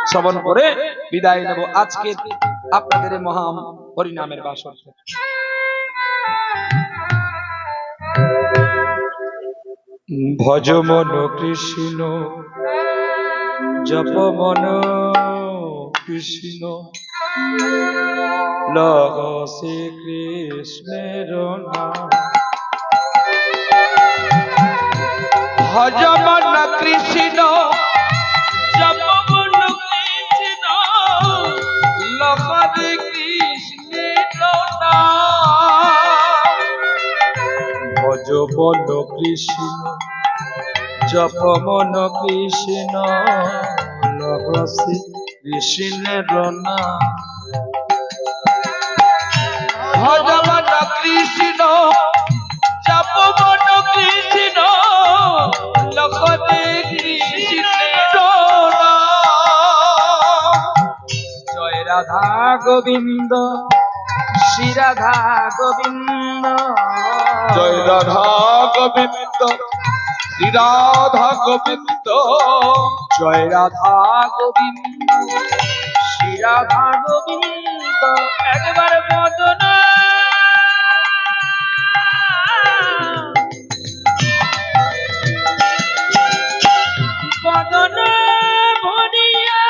শ্রবণ করে বিদায় নেব আজকে আপনাদের মহা হরিনামের বাসর। ভজ মন কৃষ্ণ জপ মন কৃষ্ণ লহ শ্রী কৃষ্ণের নাম। ভজ মন কৃষ্ণ জপ মন কৃষ্ণ লহ শ্রী কৃষ্ণের নাম। ভজ মন কৃষ্ণ জপ মন কৃষ্ণ লহ শ্রী কৃষ্ণের নাম। ভজ মন কৃষ্ণ জপ মন কৃষ্ণ লহ শ্রী কৃষ্ণের নাম। জয় রাধা গোবিন্দ শ্রী রাধা গোবিন্দ জয় রাধা গোবিন্দ শ্রী রাধা গোবিন্দ জয় রাধা গোবিন্দ শ্রী রাধা গোবিন্দ। একবার মদন মদন ভরিয়া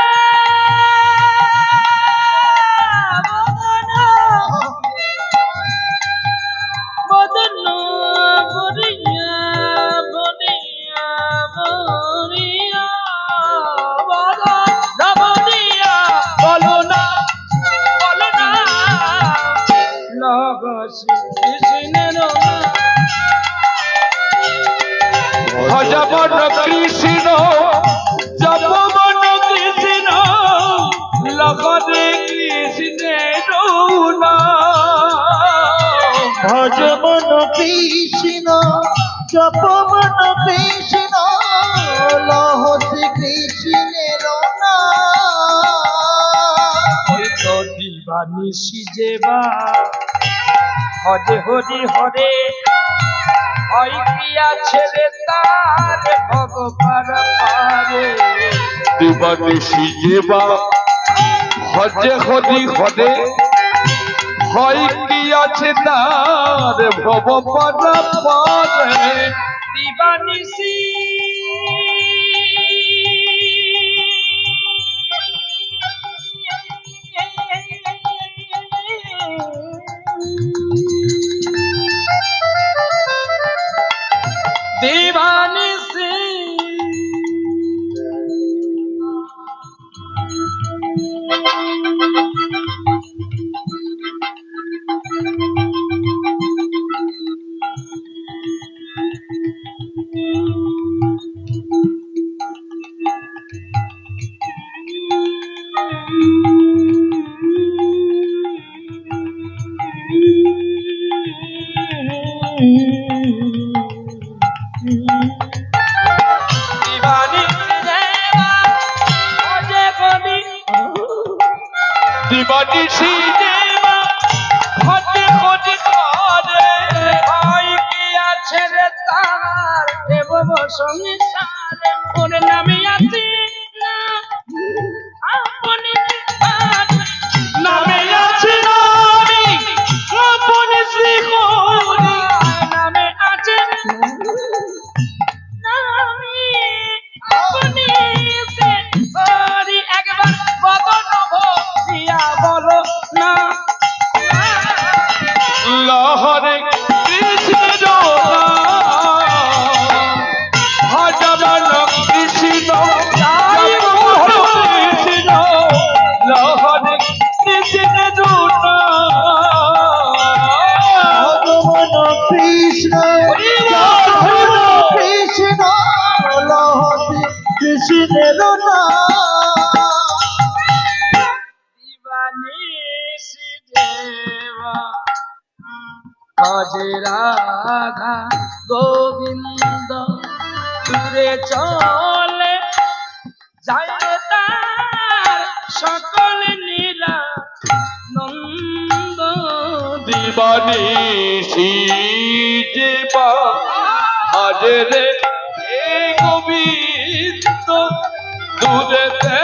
মদন ভরিয়া ভরিয়া ভরিয়া মদন ভরিয়া বলো না লগ শ্রী কৃষ্ণের নাম। ভজ মন কৃষ্ণ জপ মন কৃষ্ণ লগ শ্রী কৃষ্ণের নাম। ভজ মন কৃষ্ণ জপ মন কৃষ্ণ লহ শ্রী কৃষ্ণের নাম। ওই তো দিবানিশি যেবা হরে হরি হরে হয় কি আছে রে তার ভগবান পারে। দিবানিশি যেবা হরে হরি হরে হয় কি আছে তার ভব পারা পারে। দিবানিশি দিবানিশি দিবানিশি যেবা হরে হরি হরে হয় কি আছে রে তার দেব সংসারে। ওর নামে আছে না আপনি নামে আছে নামি আপনি শ্রী হরি নামে আছে নামি আপনি শ্রী হরি। একবার বদন ভরিয়া বলো না লহরে কৃষ্ণ ভজ মন কৃষ্ণ জপ মন কৃষ্ণ লহরে কৃষ্ণ ভজ মন কৃষ্ণ জপ মন কৃষ্ণ লহ শ্রী কৃষ্ণের নাম। দিবানিশি দেবা ভজে রাধা গোবিন্দ দূরে চলে যায় তার সকল নীলা নন্দ। দিবানিশি যেবা হরে রে গোবিন্দ দূরেতে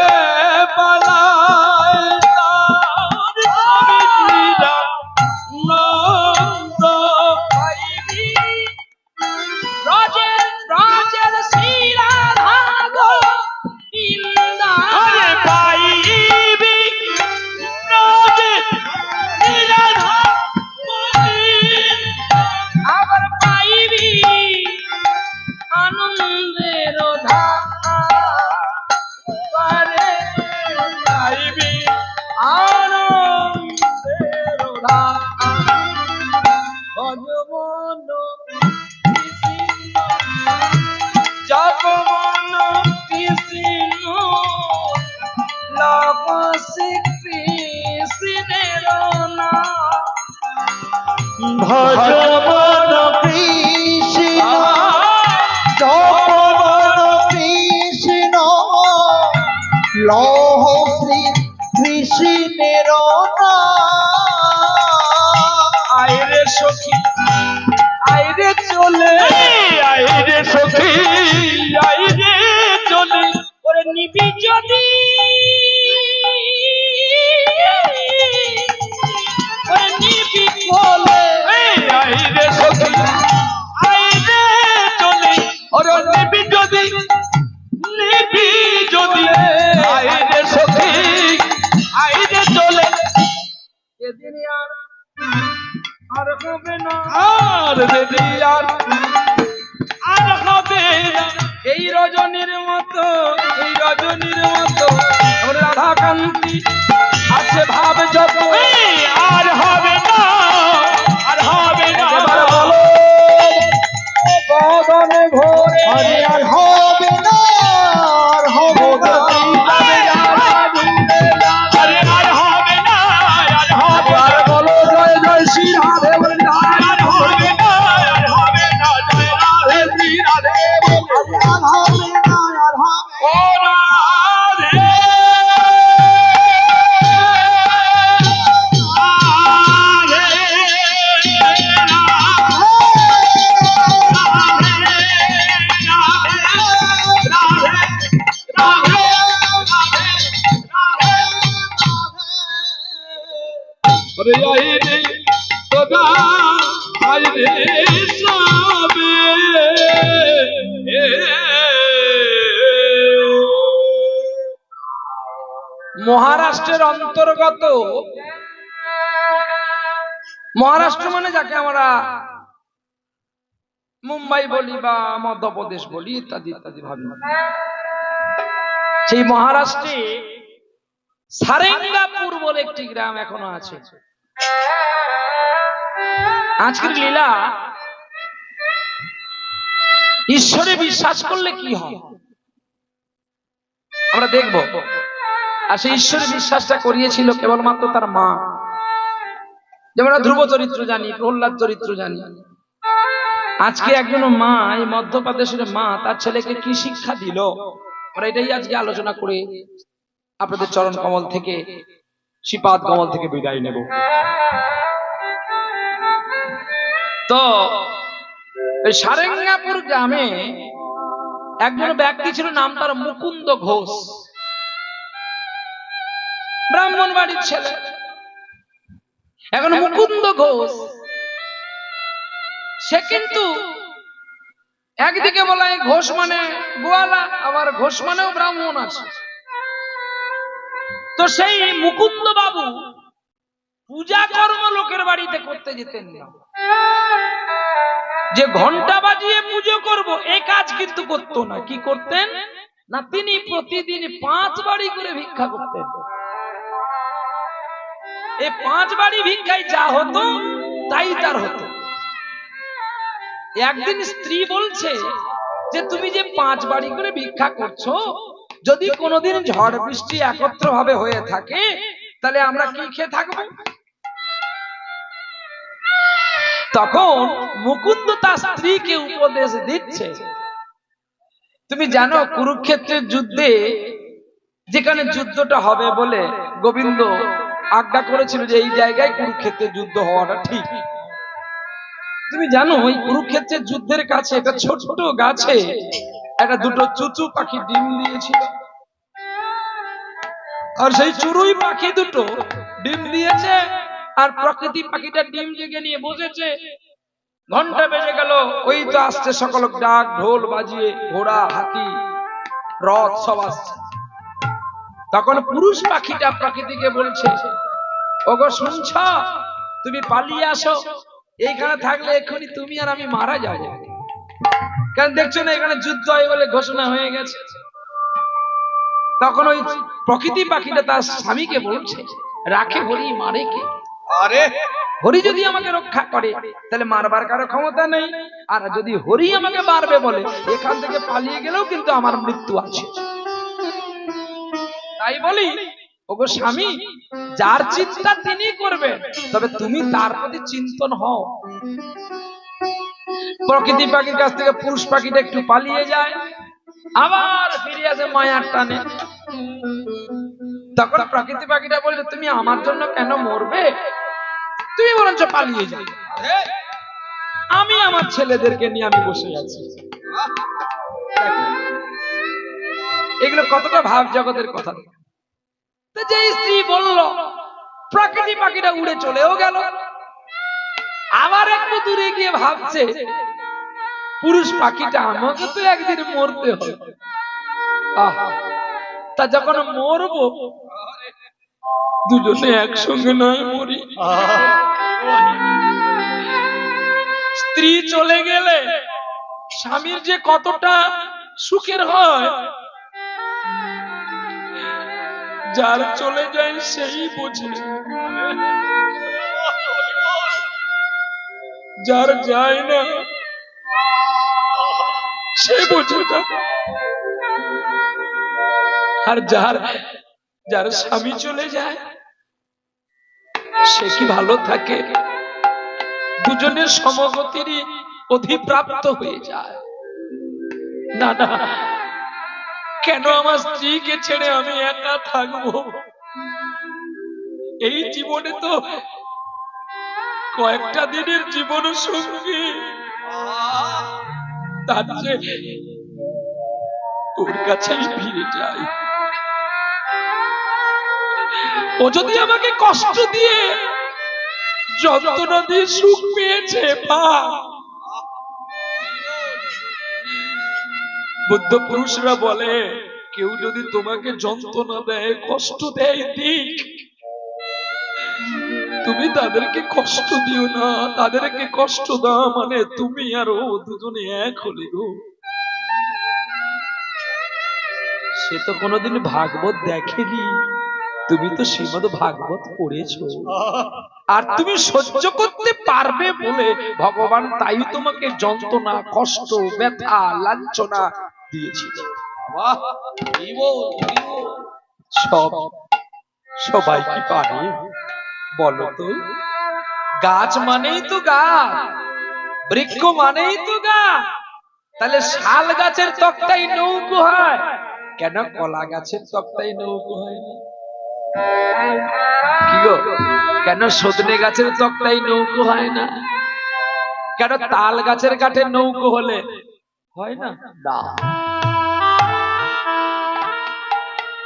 ভজমন কৃষ্ণ জপমন কৃষ্ণ লহ শ্রী কৃষ্ণের আইরে সখী আইরে চলে আইরে সখী আইরে চলে ওরে নিবি যদি ওরে নিবি বলে আইরে সখী আইরে চলে ওরে নিবি যদি আইরে সখী আইরে চলে এদিন আর হবে না আর যদি আর হবে না এই রজনীর মতো ওর রাধাকান্তি আছে ভাব যত আর হবে না আর হবে না এবার বলো বদনে ভোরে আরে আর হবে না আর হবে না আরে আর হবে না আর হবে আর বলো জয় জয় শ্রী রাধে বলে আর হবে না আর হবে না জয় রাধে শ্রী রাধে বলে। আর হবে না আর হবে ও রাধে আরে আইরে তোদা আইরে সবে মহারাষ্ট্রের অন্তর্গত মহারাষ্ট্র মানে যাকে আমরা মুম্বাই বলি বা মধ্যপ্রদেশ বলি ইত্যাদি ইত্যাদি ভাবি সেই মহারাষ্ট্রে সারেঙ্গাপুর বলে একটি গ্রাম এখনো আছে। আজকের লীলা ঈশ্বরে বিশ্বাস করলে কি হয় আমরা দেখব। আর সেই ঈশ্বরে বিশ্বাসটা করিয়েছিল কেবলমাত্র তার মা। যেমন আমরা ধ্রুব চরিত্র জানি, প্রহ্লাদ চরিত্র জানি। আজকে একজন মা, এই মধ্যপ্রদেশের মা তার ছেলেকে কি শিক্ষা দিল, আমরা এটাই আজকে আলোচনা করে আপনাদের চরণ কমল থেকে, শ্রীপাদ কমল থেকে বিদায় নেব। তো এই সারেঙ্গাপুর গ্রামে একজন ব্যক্তি ছিল, নাম তার মুকুন্দ ঘোষ, ব্রাহ্মণ বাড়ির ছেলে। এখন মুকুন্দ ঘোষ সে কিন্তু একদিকে বলা হয় ঘোষ মানে গোয়ালা, আবার ঘোষ মানেও ব্রাহ্মণ আছে। তো সেই মুকুন্দ বাবু পূজা কর্ম লোকের বাড়িতে করতে যেতেন না, যে ঘন্টা বাজিয়ে পুজো করব এই কাজ কিন্তু করতো না। কি করতেন না, তিনি প্রতিদিন 5 বাড়ি করে ভিক্ষা করতেন। এই 5 বাড়ি ভিক্ষায় যা হতো তাই তার হতো। একদিন স্ত্রী বলছে যে তুমি যে 5 বাড়ি করে ভিক্ষা করছো, যদি কোনোদিন ঝড় বৃষ্টি একত্র ভাবে হয়ে থাকে তাহলে আমরা কি খেয়ে থাকবো? তখন মুকুন্দ তার স্ত্রীকে উপদেশ দিচ্ছে, তুমি জানো কুরুক্ষেত্রের যুদ্ধে যেখানে যুদ্ধটা হবে বলে গোবিন্দ আজ্ঞা করেছিল যে এই জায়গায় কুরুক্ষেত্রের যুদ্ধ হওয়াটা ঠিক। তুমি জানো ওই কুরুক্ষেত্রের যুদ্ধের কাছে একটা ছোট গাছে একটা দুটো চুচু পাখি ডিম দিয়েছিল, আর সেই চড়ুই পাখি দুটো ডিম দিয়েছে, আর প্রকৃতি পাখিটা ডিম জেগে নিয়ে বসেছে। ঘন্টা বেজে গেল, ওই তো আসছে সকল ডাক ঢোল বাজিয়ে, ঘোড়া হাতি রথ সব আসছে। তখন পুরুষ পাখিটা প্রকৃতিকে বলছে, ওগো শুনছ, তুমি পালিয়ে আসো, এইখানে থাকলে এক্ষুনি তুমি আর আমি মারা যাবো। কারণ দেখছো না এখানে যুদ্ধ হয় বলে ঘোষণা হয়ে গেছে। তখন ওই প্রকৃতি পাখিটা তার স্বামীকে বলছে, রাখে হরি মারে কে? আরে হরি যদি আমাকে রক্ষা করে তাহলে মারবার কারো ক্ষমতা নেই, আর যদি হরি আমাকে মারবে বলে এখান থেকে পালিয়ে গেলেও কিন্তু আমার মৃত্যু আছে। তাই বলি ওগো স্বামী, যার চিন্তা তিনি করবেন, তবে তুমি তার প্রতি চিন্তন হও। প্রকৃতি পাখির কাছ থেকে পুরুষ পাখিটা একটু পালিয়ে যায়, আবার ফিরে আসে মায়ার টানে। তখন প্রকৃতি পাখিটা বললে, তুমি আমার জন্য কেন মরবে, তুমি বরঞ্চ পালিয়ে যাও, আমি আমার ছেলেদেরকে নিয়ে আমি বসে আছি। এগুলো কতটা ভাব জগতের কথা। তো যে স্ত্রী বলল, প্রকৃতি পাখিটা উড়ে চলেও গেল। আবার একটু দূরে গিয়ে ভাবছে, পুরুষ পাখিটা আমাকে তো একদিন মরতে হবে। তা যখন মরবো, দুজনে একসঙ্গে নয় মরি। স্ত্রী চলে গেলে স্বামীর যে কতটা সুখের হয়, যার চলে যায় সেই বোঝে, যার যায় না সে বোঝে না। আর যার স্বামী চলে যায় সে কি ভালো থাকে? দুজনের সমগতিরই অধিপ্রাপ্ত হয়ে যায়। না না, কেন আমার স্ত্রীকে ছেড়ে আমি একা থাকবো? এই জীবনে তো কয়েকটা দিনের জীবন সঙ্গী, তার চেয়ে ওর কাছেই ফিরে যাই। ও যদি আমাকে কষ্ট দিয়ে যন্ত্রণা দিয়ে সুখ পেয়েছে, বুদ্ধ পুরুষরা বলে, কেউ যদি তোমাকে যন্ত্রণা দেয়, কষ্ট দেয়, দিক, তুমি তাদেরকে কষ্ট দিও না। তাদেরকে কষ্ট দাও মানে তুমি আর ও দুজনে এক হলে গো। সে তো কোনোদিন ভাগবত দেখেনি, তুমি তো শ্রীমদ ভাগবত পড়েছো, আর তুমি সহ্য করতে পারবে বলে ভগবান তাই তোমাকে যন্ত্রণা, কষ্ট, ব্যথা, লাঞ্ছনা দিয়েছিল। সবাই কি পারে বলো তো? গাছ মানেই তো গাছ, বৃক্ষ মানেই তো গাছ। তাহলে শাল গাছের তক্তাই নৌকো হয়, কেন কলা গাছের তক্তাই নৌকো হয় না? কি গো, কেন সজনে গাছের তক্তাই নৌকো হয় না? কেন তাল গাছের কাঠে নৌকো হলে হয় না?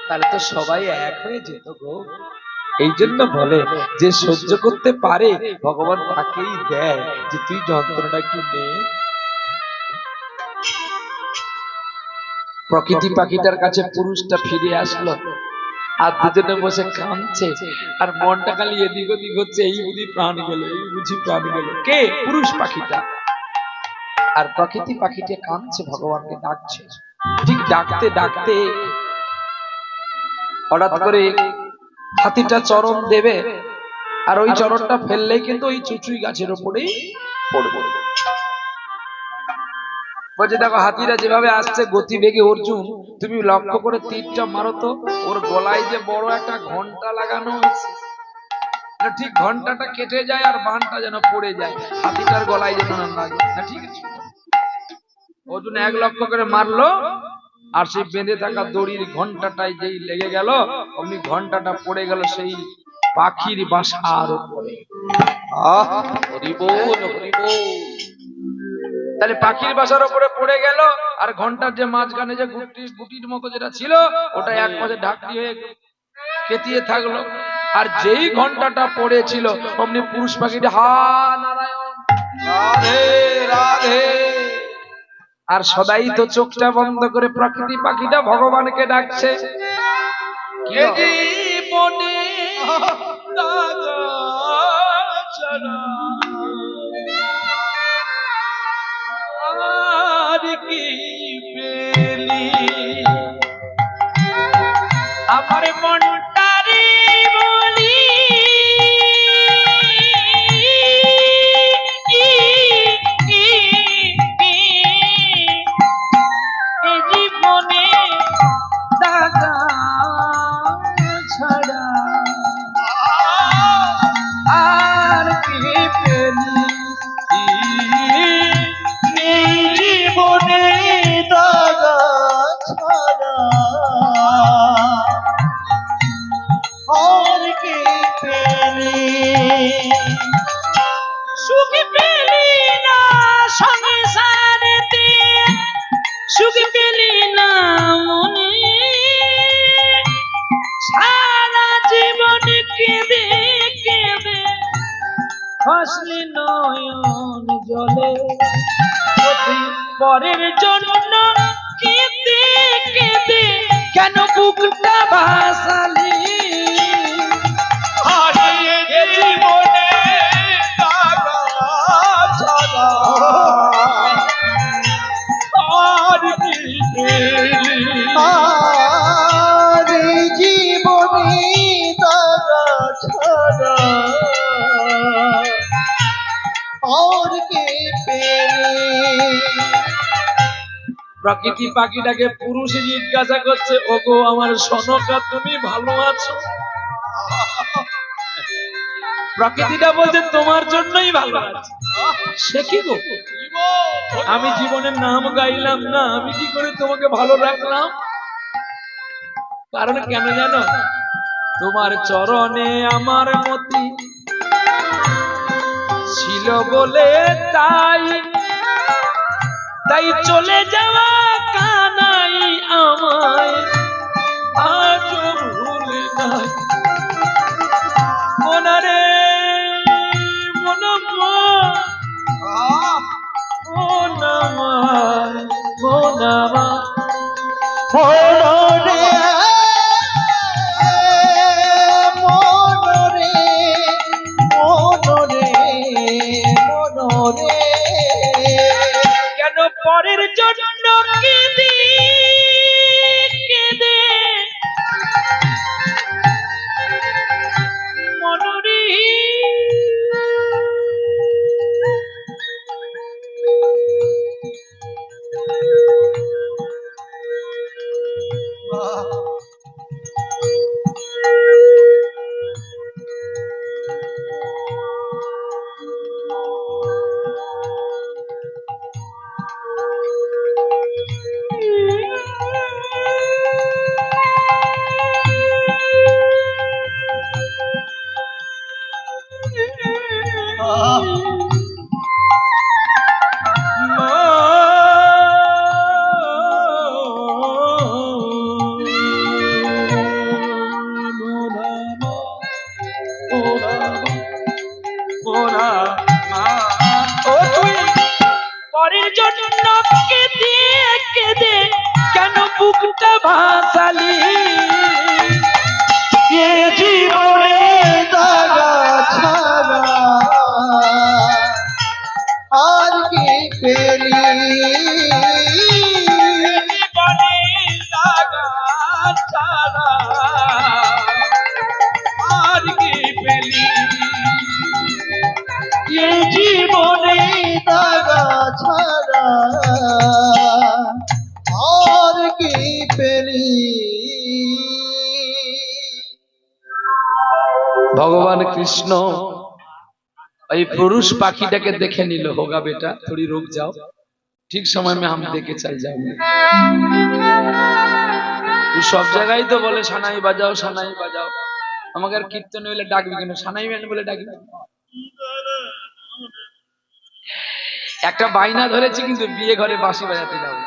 তাহলে তো সবাই এক হয়ে যেত গো। এই জন্য বলে, যে সহ্য করতে পারে ভগবান তাকেই দেয় যে তুই যন্ত্রণা একটু নে। প্রকৃতি পাখিটার কাছে পুরুষটা ফিরে আসলো, আর দুজনে বসে কাঁদছে, আর মনটা খালি এদিক ওদিক হচ্ছে, এই বুঝি প্রাণ গেল, এই বুঝি প্রাণ গেল। কে? পুরুষ পাখিটা। আর প্রকৃতি পাখিটা কাঁদছে, ভগবানকে ডাকছে। ঠিক ডাকতে ডাকতে হঠাৎ করে হাতিটা চরণ দেবে, আর ওই চরণটা ফেললেই কিন্তু ওই চুচুই গাছের উপরেই পড়বে। বলছে, দেখো হাতিরা যেভাবে আসছে গতি বেগে, অর্জুন তুমি লক্ষ্য করে তীরটা মারো তো, ওর গলায় যে বড় একটা ঘন্টা লাগানো হয়েছে, ঠিক ঘন্টাটা কেটে যায় আর বানটা যেন পড়ে যায়, হাতিটার গলায় যেন না লাগে। না, ঠিক আছে। অর্জুন এক লক্ষ্য করে মারলো, আর সেই বেঁধে থাকা দড়ির ঘন্টাটাই যেই লেগে গেল, অমনি ঘন্টাটা পড়ে গেল সেই পাখির বাসার উপরে। হরি বল, হরি বল। তাহলে পাখির বাসার উপরে পড়ে গেল, আর ঘন্টার যে মাঝখানে যে গুটির মতো যেটা ছিল, ওটা এক পাশে ঢাকনি হয়ে কেতিয়ে থাকলো। আর যেই ঘন্টাটা পড়েছিল, অমনি পুরুষ পাখিটা হা নারায়ণ, রাধে রাধে, আর সদাই তো চোখটা বন্ধ করে প্রকৃতি পাখিটা ভগবানকে ডাকছে। জীবনে আর কি পেলি আমার মনটারে বলি, জীবনে দাদা ছাড়া হাসলি নয়ন জলে অতি পরের জন্য কেঁদে কেঁদে কেন বুকটা ভাসালি হারিয়ে জীবনে দাগা ছাড়া আর কি পেলি? আর এই জীবনে দাগা ছাড়া আর কে পেলে? প্রকৃতি পাখিটাকে পুরুষে জিজ্ঞাসা করছে, ওগো আমার সনকা তুমি ভালো আছো? প্রকৃতিটা বলছে তোমার জন্যই ভালো আছে। সে কি গো, আমি জীবনের নাম গাইলাম না, আমি কি করে তোমাকে ভালো রাখলাম? কারণ কেন জানো, তোমার চরণে আমার মতি ছিল বলে তাই তাই চলে যাওয়া কানাই আমায় আজও ভুলে নাই। মনারে মনমা মনামা মনামা মনরে মনরে মনরে মনরে কেন পরের জন্য কেঁদে কেঁদে মনরে পরের জন্য কেঁদে কেঁদে কেন বুকটা ভাসালি? এ জীবনে দাগা ছাড়া আর কি পেলি? জীবনে লাগা ছাড়া আর কি পেলি? এ জীবনে দাগা ছাড়া আর কি পেলি? ভগবান কৃষ্ণ এই পুরুষ পাখিটাকে দেখে নিল, হোগা বেটা थोड़ी रुक जाओ, ঠিক সময় में हम देके चल जाएंगे। তুই সব জায়গায় তো বলে সানাই বাজাও সানাই বাজাও, আমাকে আর কীর্তন হইলে ডাকবি কেন? সানাই ম্যান বলে ডাকবি। একটা বাইনা ধরেছি কিন্তু বিয়ে ঘরে বাঁশি বাজাতে যাবো,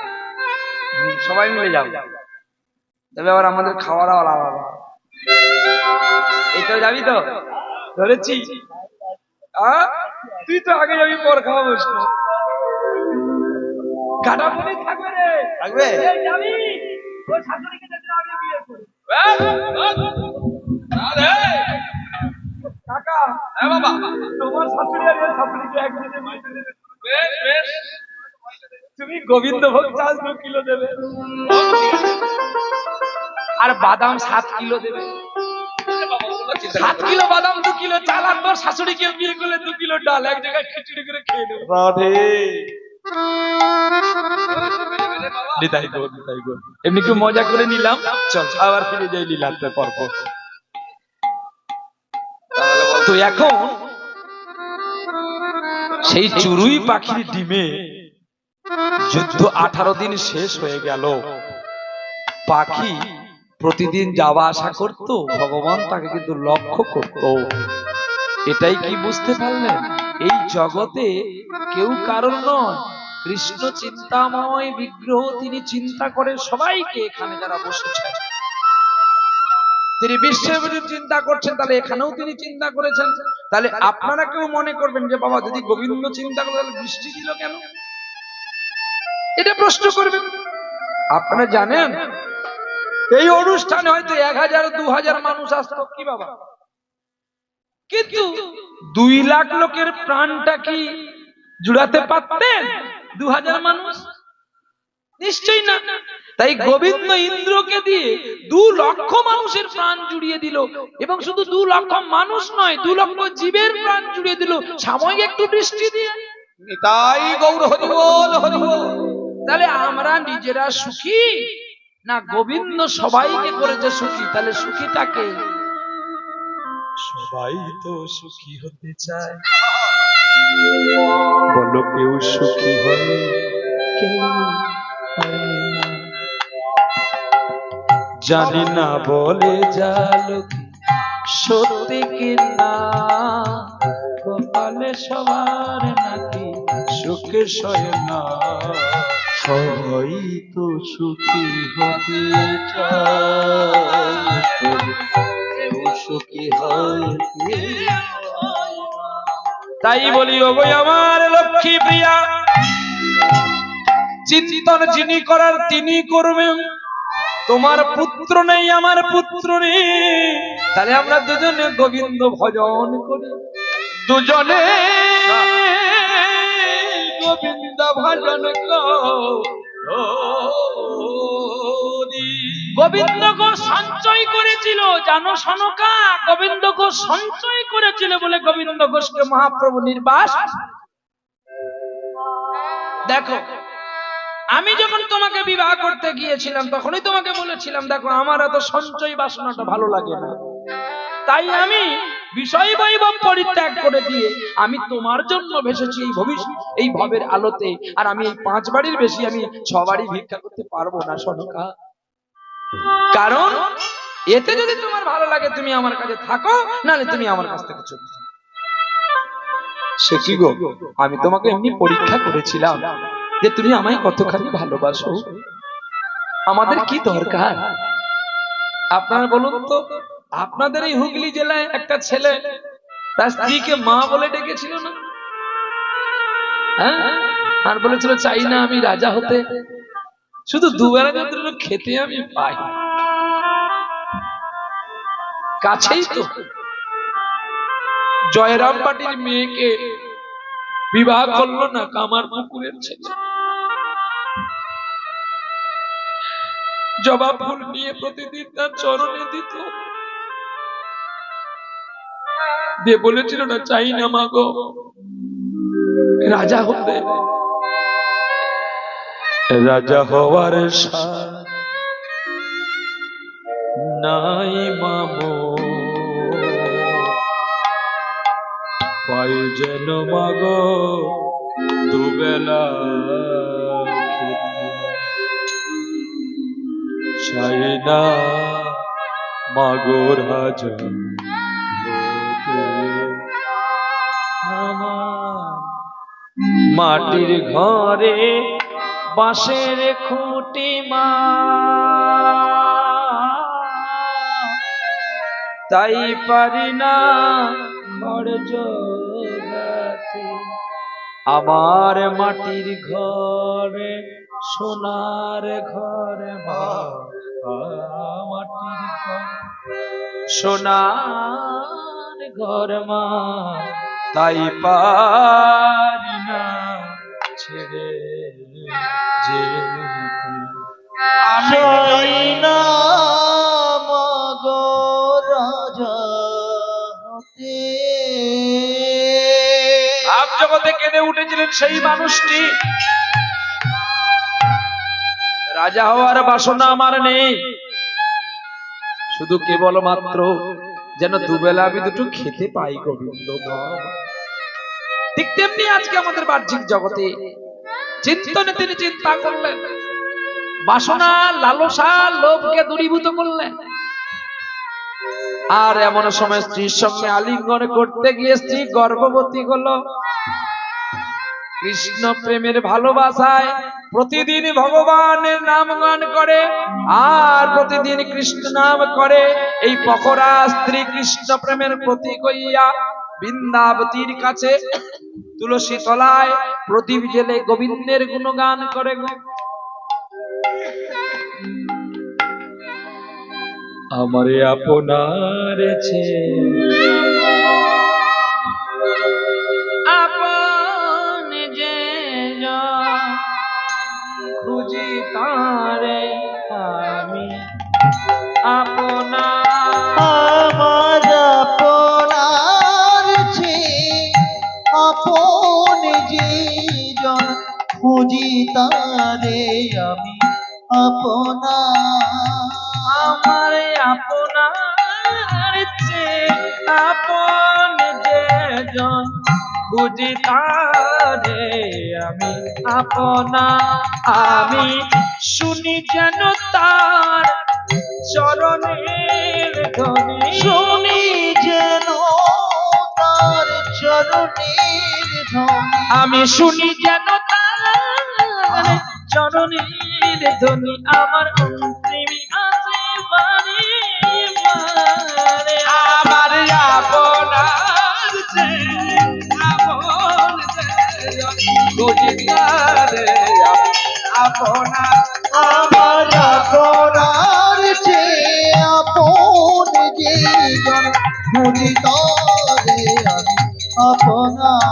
সবাই মিলে যাবো, তবে আবার আমাদের খাওয়ার আলাদা। এই তো যাবি তো? ধরেছি। তুই তো আগে যাবি, পর খাওয়াবো। কাটা পরে থাকবে রে, থাকবে? এই যাবি ওই শাশুড়িকে যেতে আগে বিয়ে করে। কাকা, হ্যাঁ বাবা, তোমার শাশুড়ি আর এর শাশুড়িকে একদিনে মাইনে দেবে। বেশ বেশ, তুমি গোবিন্দভোগ চাল 2 কিলো দেবে, আর বাদাম 7 কিলো দেবে। 7 কিলো বাদাম, 2 কিলো চাল, আর তোর শাশুড়িকে বিয়ে করলে 2 কিলো ডাল, এক জায়গায় খিচুড়ি করে খেয়ে দেবো। রাধে নিতাই গো, নিতাই গো। এমনি একটু মজা করে নিলাম, চল আবার ফিরে যাই লীলাতে পর্ব। তো এখন সেই চড়ুই পাখির ডিমে যুদ্ধ 18 দিন শেষ হয়ে গেল। পাখি প্রতিদিন যাওয়া আসা করত, ভগবান তাকে কিন্তু লক্ষ্য করত। এটাই কি বুঝতে পারলেন? এই জগতে কেউ কারণ নয়, কৃষ্ণ চিন্তাময় বিগ্রহ, তিনি চিন্তা করে সবাইকে, এখানে যারা বসেছে তিনি বিশ্বের চিন্তা করছেন, তাহলে এখানেও তিনি চিন্তা করেছেন। তাহলে আপনারা কেউ মনে করবেন যে বাবা যদি গোবিন্দ চিন্তা করে তাহলে বৃষ্টি দিল কেন, এটা প্রশ্ন করবেন। আপনারা জানেন এই অনুষ্ঠানে হয়তো 1000 2000 মানুষ আসতো কি বাবা, কিন্তু 2 লাখ লোকের প্রাণটা কি জুড়াতে পারতেন 2000 মানুষ? নিশ্চয়ই না। তাই গোবিন্দ ইন্দ্রকে দিয়ে 2 লক্ষ মানুষের প্রাণ জুড়িয়ে দিল, এবং শুধু 2 লক্ষ মানুষ নয়, 2 লক্ষ জীবের প্রাণ জুড়িয়ে দিল সাময়িক একটু বৃষ্টি দিয়ে। নিতাই গৌর হরি বল হরি বল। তাহলে আমরা নিজেরা সুখী না গোবিন্দ সবাইকে করেছে সুখী? তাহলে সুখীটাকে সবাই তো সুখী হতে চায়, বলো কেউ সুখী হয় কেউ হয় না। জানি না বলে জালো সত্যি কি না, কপালে সবার নাকি সুখে সয় না। সবাই তো সুখী হতে চায়, কেউ সুখী হয় তাই বলি ওগো আমার লক্ষ্মী প্রিয়া, চিন্তন যিনি করার তিনি করবেন। তোমার পুত্র নেই আমার পুত্র নেই, তাহলে আমরা দুজনে গোবিন্দ ভজন করি, দুজনে গোবিন্দ ভজন করি। গোবিন্দ গো সঞ্চয় করেছিল, জানো সনকা, গোবিন্দ গো সঞ্চয় করেছিল বলে গোবিন্দ ঘোষকে মহাপ্রভু নির্বাস। দেখো আমি যখন তোমাকে বিবাহ করতে গিয়েছিলাম তখনই তোমাকে বলেছিলাম দেখো আমার এত সঞ্চয় বাসনাটা ভালো লাগে না, তাই আমি বিষয় বৈভব পরিত্যাগ করে দিয়ে আমি তোমার জন্য ভেসেছি এই ভবের আলোতে। আর আমি এই 5 বাড়ির বেশি আমি 6 বাড়ি ভিক্ষা করতে পারবো না সনকা, কারণ এতে যদি তোমার ভালো লাগে তুমি আমার কাছে থাকো, নাহলে তুমি আমার কাছ থেকে চলে যাও। সে কি গো, আমি তোমাকে এমনি পরীক্ষা করেছিলাম যে তুমি আমায় কতখানি ভালোবাসো, আমাদের কি দরকার। আপনারা বলুন তো, আপনাদের এই হুগলি জেলায় একটা ছেলে তার স্ত্রীকে মা বলে ডেকেছিল না, হ্যাঁ, আর বলেছিল চাই না আমি রাজা হতে, শুধু দুবেলা যন্ত্র খেতে আমি পাই। কাছেই তো জয়রাম পাটির মেয়েকে বিবাহ করলো না কামার পুকুরের ছেলে, জবা ফুল নিয়ে প্রতিদিন তার চরণে দিত, দিয়ে বলেছিল না চাই না মা গো রাজা হতে। রাজা হওয়ার নাই মামো, পাই যেন মাগো দুবেলা চাই না মাগো রাজা আমার মাটির ঘরে বাঁশের খুঁটি মা, তাই পারি না ঘর জোগাতে, আমার মাটির ঘরে সোনার ঘরে মা, মাটির ঘর সোনার ঘর মা, তাই পারি না ছেড়ে যেতে। চাই না মাগো রাজা হতে। আপ জগতে কেঁদে উঠেছিলেন সেই মানুষটি, রাজা হওয়ার বাসনা আমার নেই, শুধু কেবল মাত্র যেন দুবেলা আমি দুটো খেতে পাই গোবিন্দ। ঠিক তেমনি আজকে আমাদের বাহ্যিক জগতে চিন্তনে তিনি চিন্তা করলেন, বাসনা লালসা লোভকে দূরীভূত করলেন। আর এমন সময় স্ত্রীর সঙ্গে আলিঙ্গন করতে গিয়ে স্ত্রী গর্ভবতী হলো। কৃষ্ণ প্রেমের ভালোবাসায় প্রতিদিন ভগবানের নাম গান করে আর প্রতিদিন কৃষ্ণ নাম করে। এই পকরা স্ত্রী কৃষ্ণ প্রেমের প্রতীক হইয়া বৃন্দাবতীর কাছে তুলসী তলায় প্রদীপ জেলে গোবিন্দের গুণগান করে গো। আমারে আপনার আপন যে খুঁজি তারে আমি আপনার আমার আপনার চেয়ে আপন জীজন খুঁজি তারে আমি আপনার। আমার আপনার চেয়ে আপন যেজন খুঁজি তারে আমি আপনার। আমি শুনি যেন তার চরণের ধ্বনি, শুনি যেন তার চরণের ধ্বনি। আমি শুনি যেন তার চরণের ধ্বনি। আমার অন্তিমী আছে বারে বারে। আমার আপনার চেয়ে আপন যেজন খুঁজি তারে আমি আপনার। আমার আপনার চেয়ে আপন জীবন খুঁজি তারে আমি আপনার।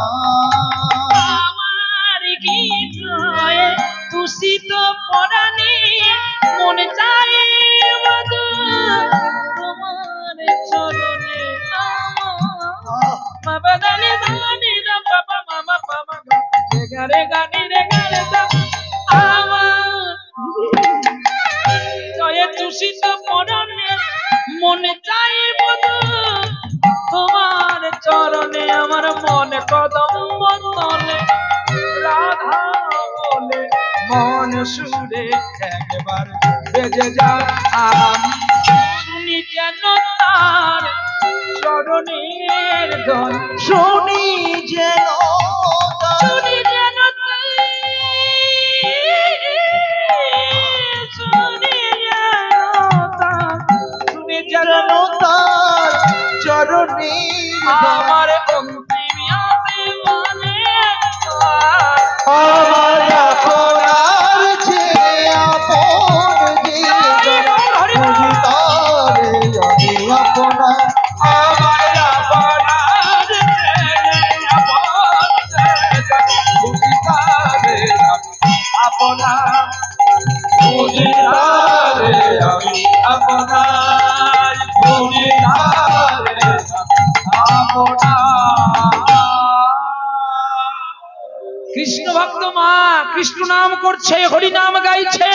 আমার গীত হয়ে দূষিত পরাণে মন চায় মধু তোমার চরণে। বাবা দানি দানি দা বাবা মামা বাবা রে গানি রে গানে দা। আমার জয়ে দূষিত পরাণে মন চায় মধু তোমার চরণে। আমার মনে কদম তলে রাধা বলে মন সুরে একবার বেজে যায়। আমি শুনি যেন তার চরণের ধ্বনি, শুনি যেন তার শুনি যেন শুনি যেন তার চরণের ধ্বনি। আমার অন্তিম আছে মনে। আমার আপনার চেয়ে আপন জীবন খুঁজি তারে আমি আপনার। আমার আপনার আপনার বুঝিতারে আমি আপনার বুঝিতারে কৃষ্ণ ভক্ত মা কৃষ্ণ নাম করছে, হরি নাম গাইছে,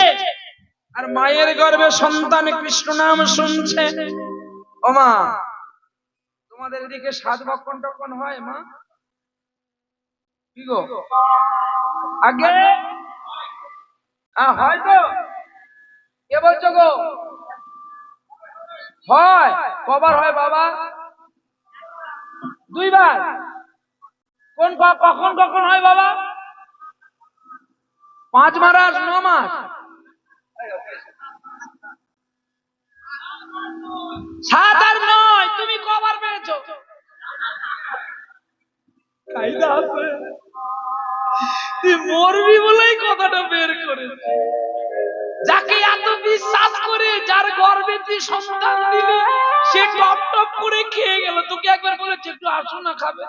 আর মায়ের গর্ভে সন্তান কৃষ্ণ নাম শুনছে। ও মা, তোমাদের এদিকে সাত ভক্ষণ টক্ষণ হয় মা? কি গো আগে হয় তো? কে বলছো গো? হয়। কবার হয় বাবা? দুইবার। কখন কখন হয় বাবা? 5 মাস 9 মাস? 7 আর 9। তুমি কবার পেয়েছো? কায়দা আছে, তুই মরবি বলেই কথাটা বের করেছে। যাকে এত বিশ্বাস করে, যার গর্ভে তুই সন্তান দিলি, সে টপ টপ করে খেয়ে গেল। তোকে একবার বলেছে একটু আসো না খাবে?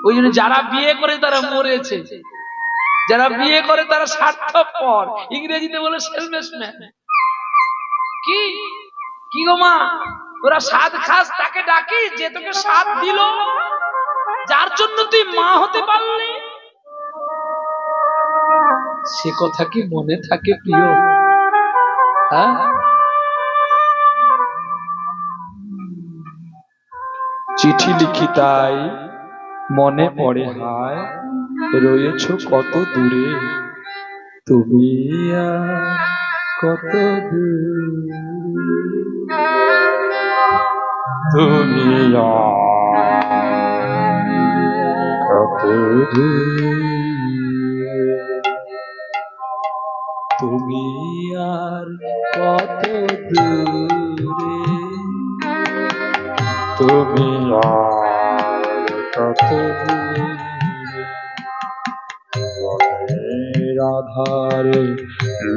ওই জন্য যারা বিয়ে করে তারা মরেছে, যারা বিয়ে করে তারা স্বার্থপর। ইংরেজিতে বলে সেলসম্যান। কি কি গো মা, তোরা সাত খাস তাকে ডাকি যে তোকে সাত দিল, যার জন্য তুই মা হতে পারলি। সে কথা কি মনে থাকে প্রিয়? হ্যাঁ, চিঠি লিখি তাই মনে পড়ে হায়, রয়েছ কত দূরে তুমি কত দূরে, তুমি কত দূরে। কত দূরে তুমি আর কত দূরে মনের আধারে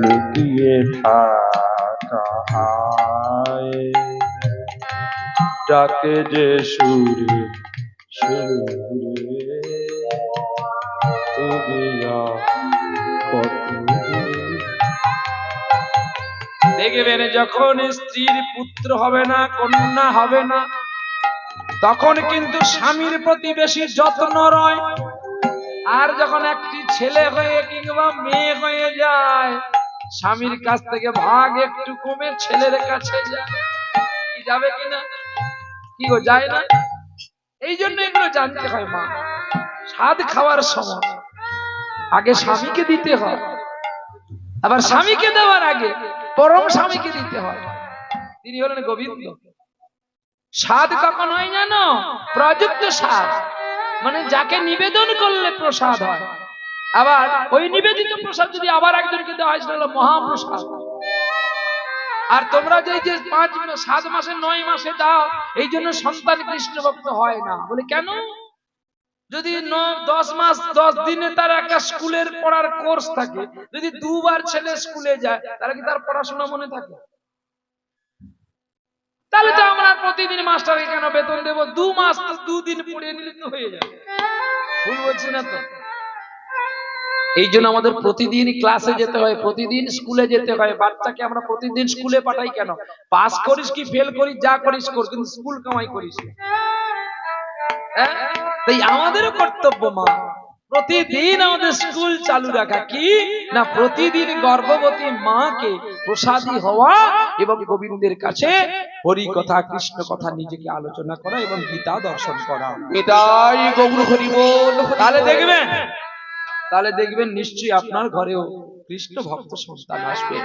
লুকিয়ে থাকা হায় ডাকে যে সুরে সুরে তুমি আর কত দূরে। দেখবেন যখন স্ত্রীর পুত্র হবে না, কন্যা হবে না, তখন কিন্তু স্বামীর প্রতি বেশি যত্ন রয়। আর যখন একটি ছেলে হয়ে কিংবা মেয়ে হয়ে যায়, স্বামীর কাছ থেকে ভাগ একটু কমে ছেলের কাছে যায়। কি যাবে কিনা? কি গো, যায় না? এই জন্য এগুলো জানতে হয়। মা, স্বাদ খাওয়ার সময় আগে স্বামীকে দিতে হয়, আবার স্বামীকে দেওয়ার আগে পরম স্বামীকে দিতে হয়। তিনি হলেন গোবিন্দ। স্বাদ কখন হয় জানো? প্রযুক্ত স্বাদ, মানে যাকে নিবেদন করলে প্রসাদ হয়। আবার ওই নিবেদিত প্রসাদ যদি আবার একজনকে দেওয়া হয়, সেটা হলো মহাপ্রসাদ। আর তোমরা যে 7 মাসে 9 মাসে দাও, এই জন্য সন্তান কৃষ্ণ ভক্ত হয় না। বলে কেন? যদি 10 মাস 10 দিনে তার একটা স্কুলের পড়ার কোর্স থাকে, যদি 2 বার ছেলে স্কুলে যায়, তাহলে কি তার পড়াশোনা মনে থাকে? তাহলে তো আমরা প্রতিদিন মাস্টারকে কেন বেতন দেব? 2 মাস তো 2 দিন পড়িয়ে নিলে তো হয়ে যাবে। ভুল বলছি না তো? এই জন্য আমাদের প্রতিদিন ক্লাসে যেতে হয়, প্রতিদিন স্কুলে যেতে হয়। বাচ্চাকে আমরা প্রতিদিন স্কুলে পাঠাই কেন? পাস করিস কি ফেল করিস, যা করিস কর, কিন্তু স্কুল কামাই করিস। তাই আমাদেরও কর্তব্য মা, প্রতিদিন আমাদের স্কুল চালু রাখা। কি না, প্রতিদিন গর্ভবতী মাকে প্রসাদী হওয়া এবং গোবিন্দের কাছে হরি কথা কৃষ্ণ কথা নিজেকে আলোচনা করা এবং গীতা দর্শন করা। এটাই গৌর হরি বল। তাহলে দেখবেন নিশ্চয়ই আপনার ঘরেও কৃষ্ণ ভক্ত সন্তান আসবে।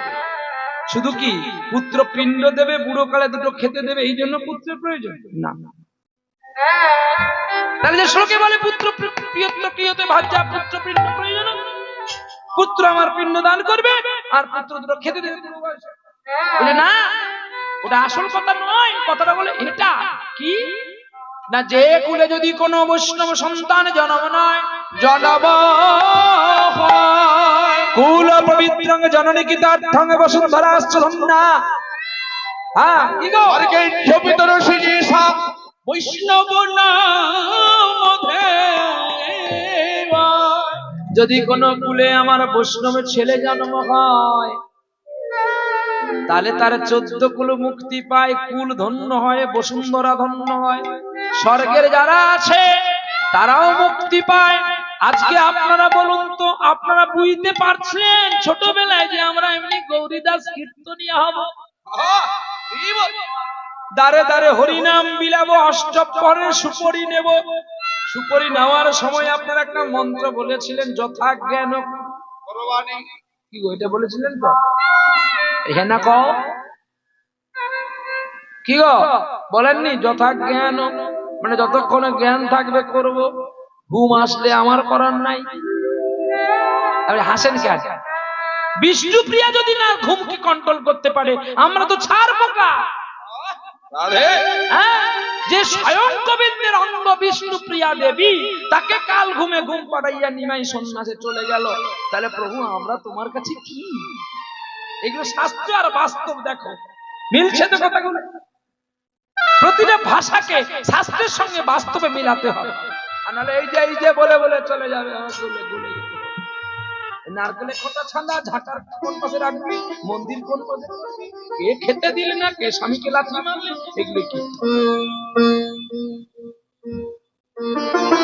শুধু কি পুত্র পিণ্ড দেবে, বুড়ো কালে দুটো খেতে দেবে, এই জন্য পুত্রের প্রয়োজন না। তাহলে যে শ্লোকে বলে পুত্র প্রিয়তে ভাজ্যা পুত্র পিণ্ড প্রয়োজন, পুত্র আমার পিণ্ড দান করবে আর পুত্র দুটো খেতে দেবে বুড়ো বয়সে, বলে না, ওটা আসল কথা নয়। কথাটা বলে এটা কি না, যে কুলে যদি কোনো বৈষ্ণব সন্তান জন্ম নয়, জন্ম কুল পবিত্রং জননী গীতার্থং বসুন্ধরা না। হ্যাঁ, কি গো, বৈষ্ণব যদি কোন কুলে আমার বৈষ্ণবের ছেলে জন্ম হয়, তাহলে তার 14 কুল মুক্তি পায়, কুল ধন্য হয়, বসুন্ধরা ধন্য হয়, স্বর্গের যারা আছে তারাও মুক্তি পায়। আজকে আপনারা বলুন তো, আপনারা বুঝতে পারছেন ছোটবেলায় যে আমরা এমনি গৌরীদাস কীর্তনিয়া হব, দারে দারে হরিনাম বিলাবো, অষ্টপ্রহরের সুপরি নেব। সুপরি নেওয়ার সময় আপনারা একটা মন্ত্র বলেছিলেন, যথা জ্ঞান। কি গো, এটা বলেছিলেন তো? এখানে কও কি গো, বলেননি? যথা জ্ঞান মানে যতক্ষণে জ্ঞান থাকবে করব, ঘুম আসলে আমার করার নাই। আপনি হাসেন কেন? বিষ্ণুপ্রিয়া যদি না ঘুমকে কন্ট্রোল করতে পারে, আমরা তো ছাড় পোকা। যে স্বয়ং গোবিন্দের অঙ্গ বিষ্ণুপ্রিয়া দেবী, তাকে কাল ঘুমে ঘুম পাড়াইয়া নিমাই সন্ন্যাসে চলে গেল, তাহলে প্রভু আমরা তোমার কাছে কি? এগুলো শাস্ত্র আর বাস্তব দেখো, মিলছে তো কথাগুলো? প্রতিটা ভাষাকে শাস্ত্রের সঙ্গে বাস্তবে মিলাতে হবে, আর নাহলে এই যে বলে বলে চলে যাবে। নারকেলে খোটা ছান্দা ঝাঁটার কোন পাশে রাখবি, মন্দির কোন পাশে, কে খেতে দিলে না, কে স্বামীকে লাথি মারলে, এগুলো কি?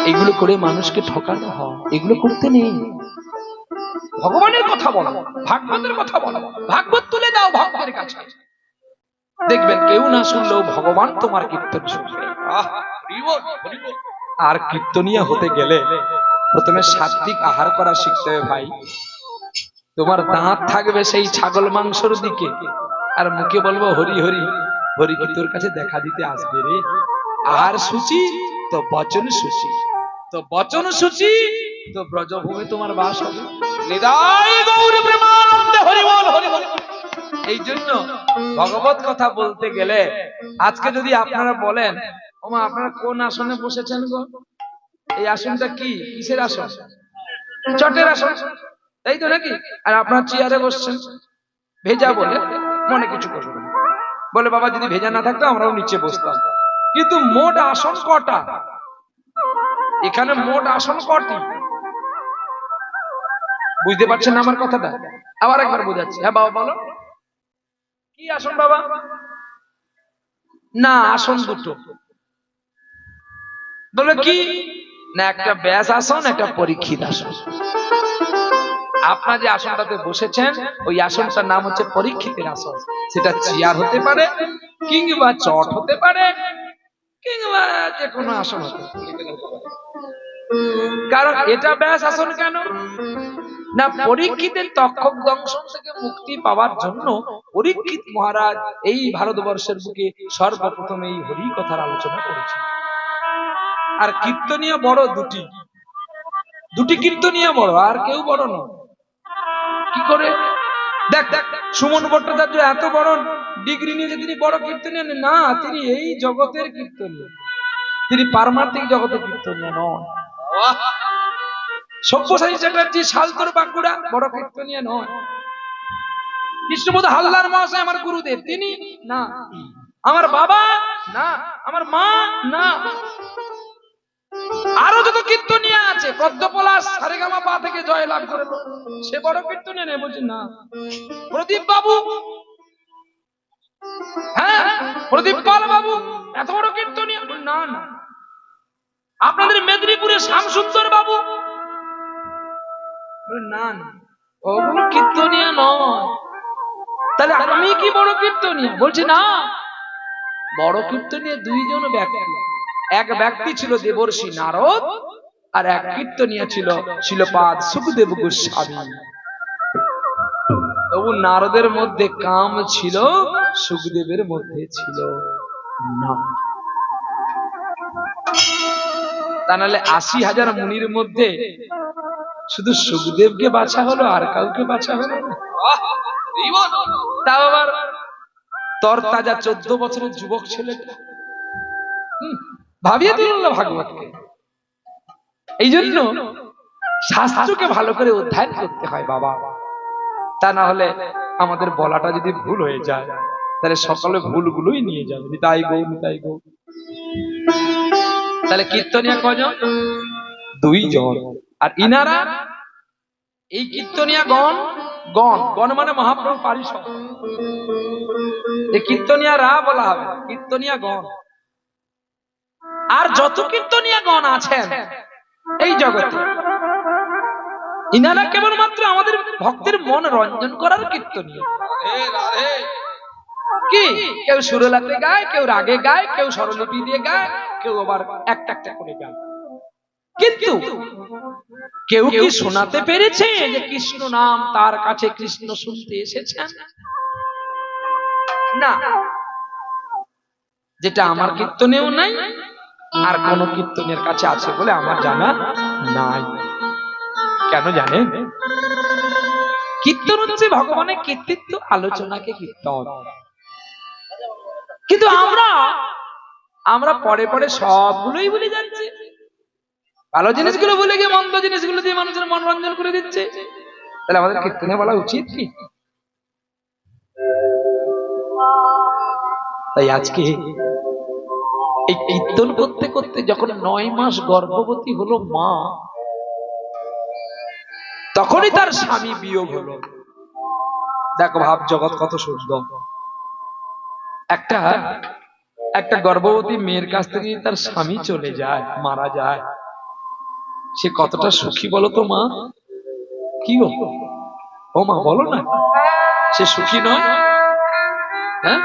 এগুলো করে মানুষকে ঠকানো হয়, এগুলো করতে নেই। ভগবানের কথা বলো, ভাগবতের কথা বলো, ভাগবত তুলে দাও ভক্তের কাছে, দেখবেন কেউ না শুনলেও ভগবান তোমার কীর্তন শুনবে। আর কীর্তনিয়া হতে গেলে প্রথমে সাত্বিক আহার করা শিখতে হবে ভাই। তোমার দাঁত থাকবে সেই ছাগল মাংসর দিকে, আর মুখে বলবো হরি হরি, হরি কি তোর কাছে দেখা দিতে আসবে রে? আহার সূচি তো বচন সূচি, তো বচন সূচি তো ব্রজভূমি তোমার বাস হবে। নিদাই গৌর প্রেমানন্দে হরি বল হরি বল। এই জন্য ভগবত কথা বলতে গেলে আজকে যদি আপনারা বলেন, ওমা আপনারা কোন আসনে বসেছেন গো? এই আসনটা কি কিসের আসন? চটের আসন, তাই তো নাকি? আর আপনার চেয়ারে বসছেন, ভেজা বলে মনে কিছু করবেন না। বলে বাবা যদি ভেজা না থাকতো আমরাও নিচে বসতাম। কিন্তু মোট আসন কটা? এখানে মোট আসন কটি? বুঝতে পারছেন না আমার কথাটা? আবার একবার বোঝাচ্ছি। হ্যাঁ বাবা বলো, কি আসন বাবা? না, আসন দুটো। বলে কি না, একটা ব্যাস আসন, একটা পরীক্ষিত আসন। আপনার যে আসনটাতে বসেছেন ওই আসনটার নাম হচ্ছে পরীক্ষিতের আসন। সেটা চেয়ার হতে পারে, কিংবা চট হতে পারে, কিংবা যে কোনো আসন হতে পারে। কারণ এটা ব্যাস আসন কেন না, পরীক্ষিতের তক্ষক দংশন থেকে মুক্তি পাওয়ার জন্য পরীক্ষিত মহারাজ এই ভারতবর্ষের বুকে সর্বপ্রথম এই হরি কথার আলোচনা করেছেন। আর কীর্তনীয় বড় দুটি কীর্তনীয় বড়, আর কেউ বড় নয়। কি করে? দেখ দেখ, সুমন ভট্টাচার্য এত বড় ডিগ্রি নিয়ে যে তিনি বড় কীর্তনীয় না, তিনি এই জগতের কীর্তনীয়, তিনি পারমার্থিক জগতের কীর্তনীয় নয়। সব্যসাচী চ্যাটার্জি শালতোর বাঁকুড়া বড় কীর্তনীয় নয়। কৃষ্ণবোধ হালদার মহাশয় আমার গুরুদেব, তিনি না। আমার বাবা না, আমার মা না। আরো যত কীর্তনীয় আছে, পদ্মপলাশ সারেগামা পা থেকে জয় লাভ করে সে বড় কীর্তনীয় নেই, বলছি না। প্রদীপ বাবু, হ্যাঁ প্রদীপ পাল বাবু এত বড় কীর্তনীয় না। না, আপনাদের মেদিনীপুরের শ্যামসুন্দর বাবু না, না ওগুলো কীর্তনীয় নয়। তাহলে আমি কি বড় কীর্তনীয়? বলছি না, বড় কীর্তনীয় দুইজন ব্যক্তি। এক ব্যক্তি ছিল দেবর্ষি নারদ, আর এক কীর্তনীয় ছিল শিলপাদ সুখদেব গোস্বামী। তবু নারদের মধ্যে কাম ছিল, সুখদেবের মধ্যে ছিল না। তা নাহলে ৮০,০০০ মুনির মধ্যে শুধু সুখদেবকে বাছা হলো, আর কাউকে বাছা হলো না। তাও আবার তরতাজা ১৪ বছরের যুবক ছেলেটা ভাবিয়ে দিল ভাগবতকে। এই জন্য শাস্ত্রকে ভালো করে অধ্যয়ন করতে হয় বাবা। তা না হলে আমাদের বলাটা যদি ভুল হয়ে যায়, তাহলে সকলে ভুলগুলোই নিয়ে যাবে। নিতাই গৌ, নিতাই গৌ। তাহলে কীর্তনিয়া কজন? ২ জন। আর ইনারা এই কীর্তনিয়া গণ, গণ মানে মহাপ্রভু পারিষদ। এই কীর্তনিয়া রা বলা হবে, কীর্তনিয়া গণ। আর যত কীর্তনিয়া গণ আছেন এই জগতে, ইনারা কেবলমাত্র আমাদের ভক্তের মন রঞ্জন করার কীর্তনীয়। কি কেউ সুরলাতে গায়, কেউ রাগে গায়, কেউ স্বরলিপি দিয়ে গায়, কেউ আবার একটা একটা করে গায়। কিন্তু কেউ কি শোনাতে পেরেছে যে কৃষ্ণ নাম তার কাছে কৃষ্ণ শুনতে এসেছেন? না, যেটা আমার কীর্তনেও নাই, আর কোন কীর্তনের কাছে আছে বলে আমার জানা নাই। কেন জানেন? কীর্তন হচ্ছে ভগবানের কীর্তিত্ব আলোচনাকে কীর্তন। কিন্তু আমরা পরে পরে সবগুলোই ভুলে যাচ্ছি। ভালো জিনিসগুলো ভুলে গিয়ে মন্দ জিনিসগুলো দিয়ে মানুষের মনোরঞ্জন করে দিচ্ছে। তাহলে আমাদের কীর্তনে বলা উচিত কি? তাই আজকে এই কীর্তন করতে করতে যখন ৯ মাস গর্ভবতী হলো মা, তখনই তার স্বামী বিয়োগ হলো। দেখো ভাব জগৎ কত সুন্দর। একটা গর্ভবতী মেয়ের কাছ থেকে তার স্বামী চলে যায়, মারা যায়, সে কতটা সুখী বলো তো মা? কি গো ও মা বলো না, সে সুখী নয়? হ্যাঁ,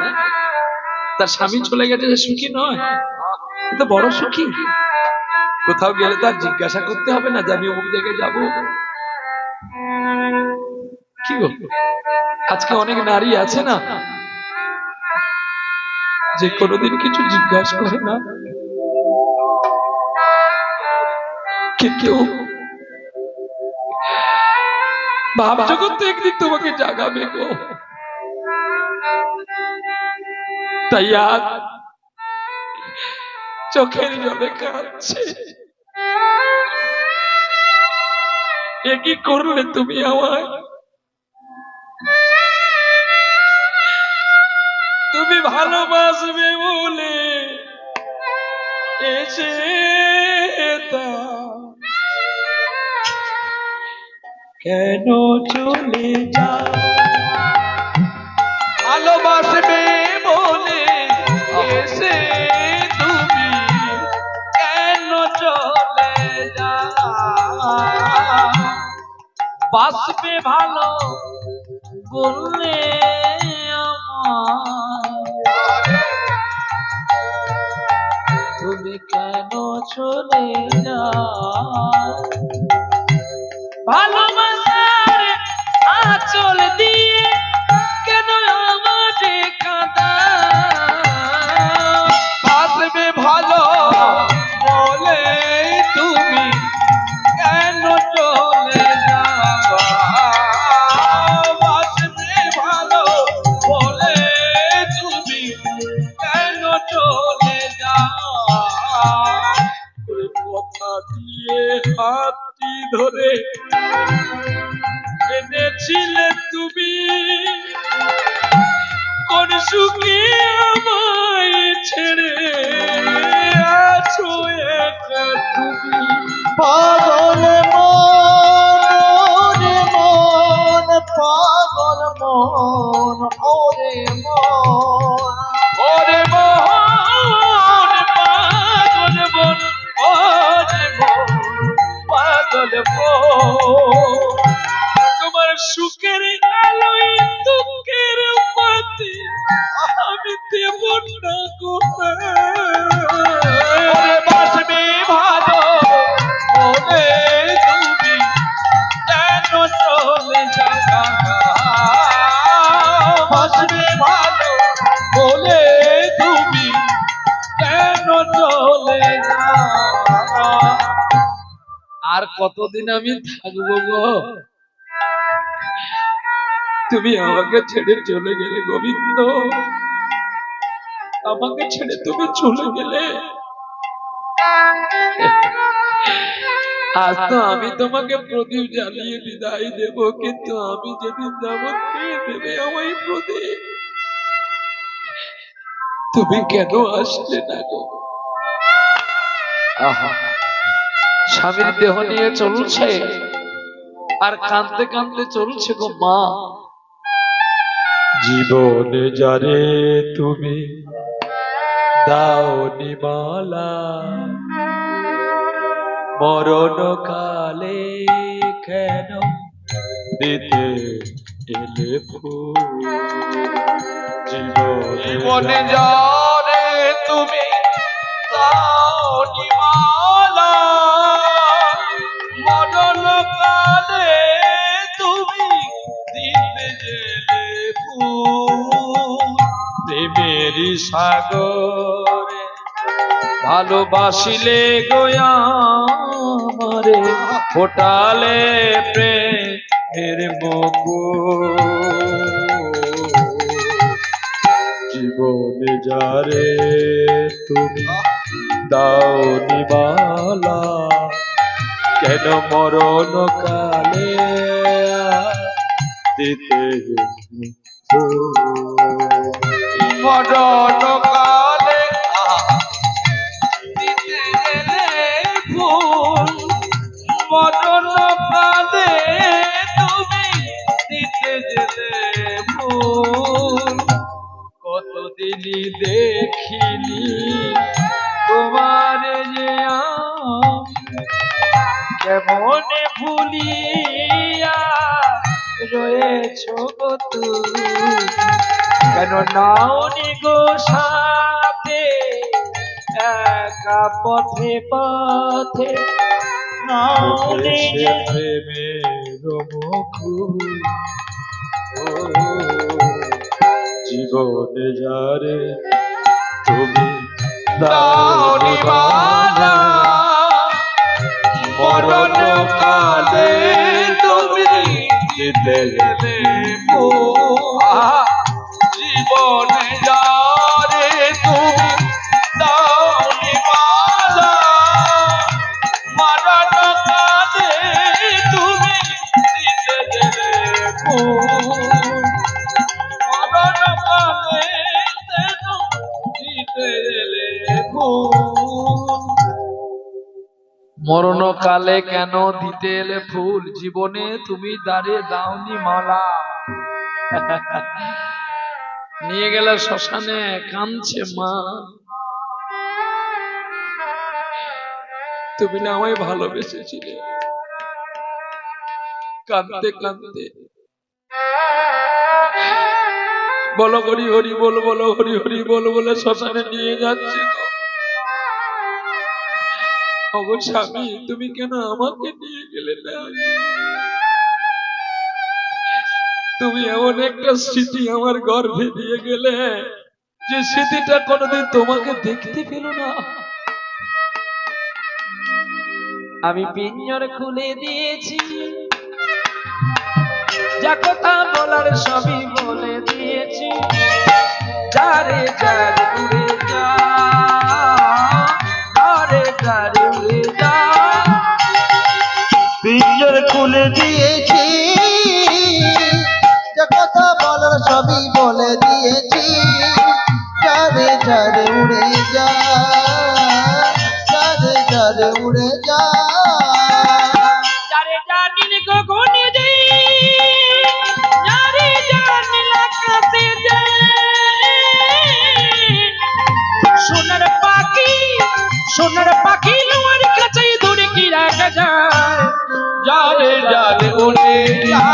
তার স্বামী চলে গেছে, সে সুখী নয়? কিন্তু বড় সুখী। কোথাও গেলে তার জিজ্ঞাসা করতে হবে না যে আমি অমুক জায়গায় যাবো। কি গো, আজকে অনেক নারী আছে না যে কোনোদিন কিছু জিজ্ঞাসা করে না, কিন্তু ভাব জগৎ তো একদিন তোমাকে জাগাবে গো। তাই আজ চোখের জলে কাঁদছে। এ কি করলে তুমি আমায়? তুমি ভালোবাসবে বলে এসে কেন চলে যাও? ভালোবাসবে বলে এসে তুমি কেন চলে যাও? বাসবে ভালো বললে তুমি কেন চলে যাও? ভালোবাসার আঁচল দিয়ে কেন আমাকে কাঁদা? বাসবে ভালো বলে তুমি কেন চলে যাও? বাসবে ভালো বলে তুমি কেন চলে যাও? কথা দিয়ে হাতটি ধরে এনেছিলে তুমি, কোন সুখে আমায় ছেড়ে আছো একা তুমি। পাগল মন ওরে মন, পাগল মন ওরে মন, ওরে মোহন পাগল মন, ওরে মোহন পাগল মন। তোমার সুখের আলোয় দুঃখের পথে আমি দেব না কোথায়? বাসবে ভালো বলে তুমি কেন চলে যাও? বাসবে ভালো বলে তুমি কেন চলে যাও? আর কতদিন আমি থাকবো গো? তুমি আমাকে ছেড়ে চলে গেলে গোবিন্দ, আমাকে ছেড়ে তুমি চলে গেলে। আজ তো আমি তোমাকে প্রদীপ জ্বালিয়ে বিদায় দেব, কিন্তু আমি যেদিন যাব কে দেবে আমায় প্রদীপ? তুমি কেন আসলে না গো? আহা, স্বামীর দেহ নিয়ে চলছে আর কাঁদতে কাঁদতে চলছে গো মা। জীবনে যারে তুমি দাও নিমালা, মরণ কালে কেন দিতে এলে ফুল? জীবনে যারে তুমি দাও নিমালা, মরণ কালে তুমি দিতে গেলে ফুল। প্রেমেরই সাগরে ভালোবাসিলে গোয়া আমারে, ফোটালে প্রেমের মুকুল। জীবনে যারে তুমি দাও নিবালা, কেন মরণ কালে দিতে মরণ কালে দিতে গেলে ফুল। মরণ কালে তুমি দিতে গেলে ফুল। কতদিনই দেখিনি তোমার যে কেমনে ভুলিয়া রয়েছ গো তুমি? কেন নাওনি গো সাথে একা পথে পথে? নাওনি প্রেমের মুকুল। জীবনে যারে তুমি দাও নিবালা, মরণ কালে তুমি দিতে গেলে ফুল। মরণকালে কেন দিতে এলে ফুল, জীবনে তুমি দাঁড়িয়ে দাওনি মালা। নিয়ে গেলে শ্মশানে, কাঁদছে মা। তুমি না আমায় ভালোবেসেছিলে। কাঁদতে কাঁদতে বলো হরি হরি বল, বলো হরি হরি বল বলে শ্মশানে নিয়ে যাচ্ছে গো। ওগো স্বামী, তুমি কেন আমাকে নিয়ে গেলে না? তুমি এমন একটা স্মৃতি আমার গর্ভে দিয়ে গেলে, যে স্মৃতিটা কোনোদিন তোমাকে দেখতে পেল না। আমি পিঞ্জর খুলে দিয়েছি, যা কথা বলার সবই বলে দিয়েছি। যারে যারে উড়ে যা, যারে যারে উড়ে যা। পিঞ্জর খুলে দিয়েছি, যে কথা বলার সবই বলে দিয়েছি। যারে যারে উড়ে যা, যারে যারে উড়ে যা। যারে জানিলে গগনে যাই, যারে জানিলে আকাশে যাই। সোনার পাখি, সোনার পাখি আমার কাছে দূরে কি রাখা যায়। যারে যারে উড়ে যা,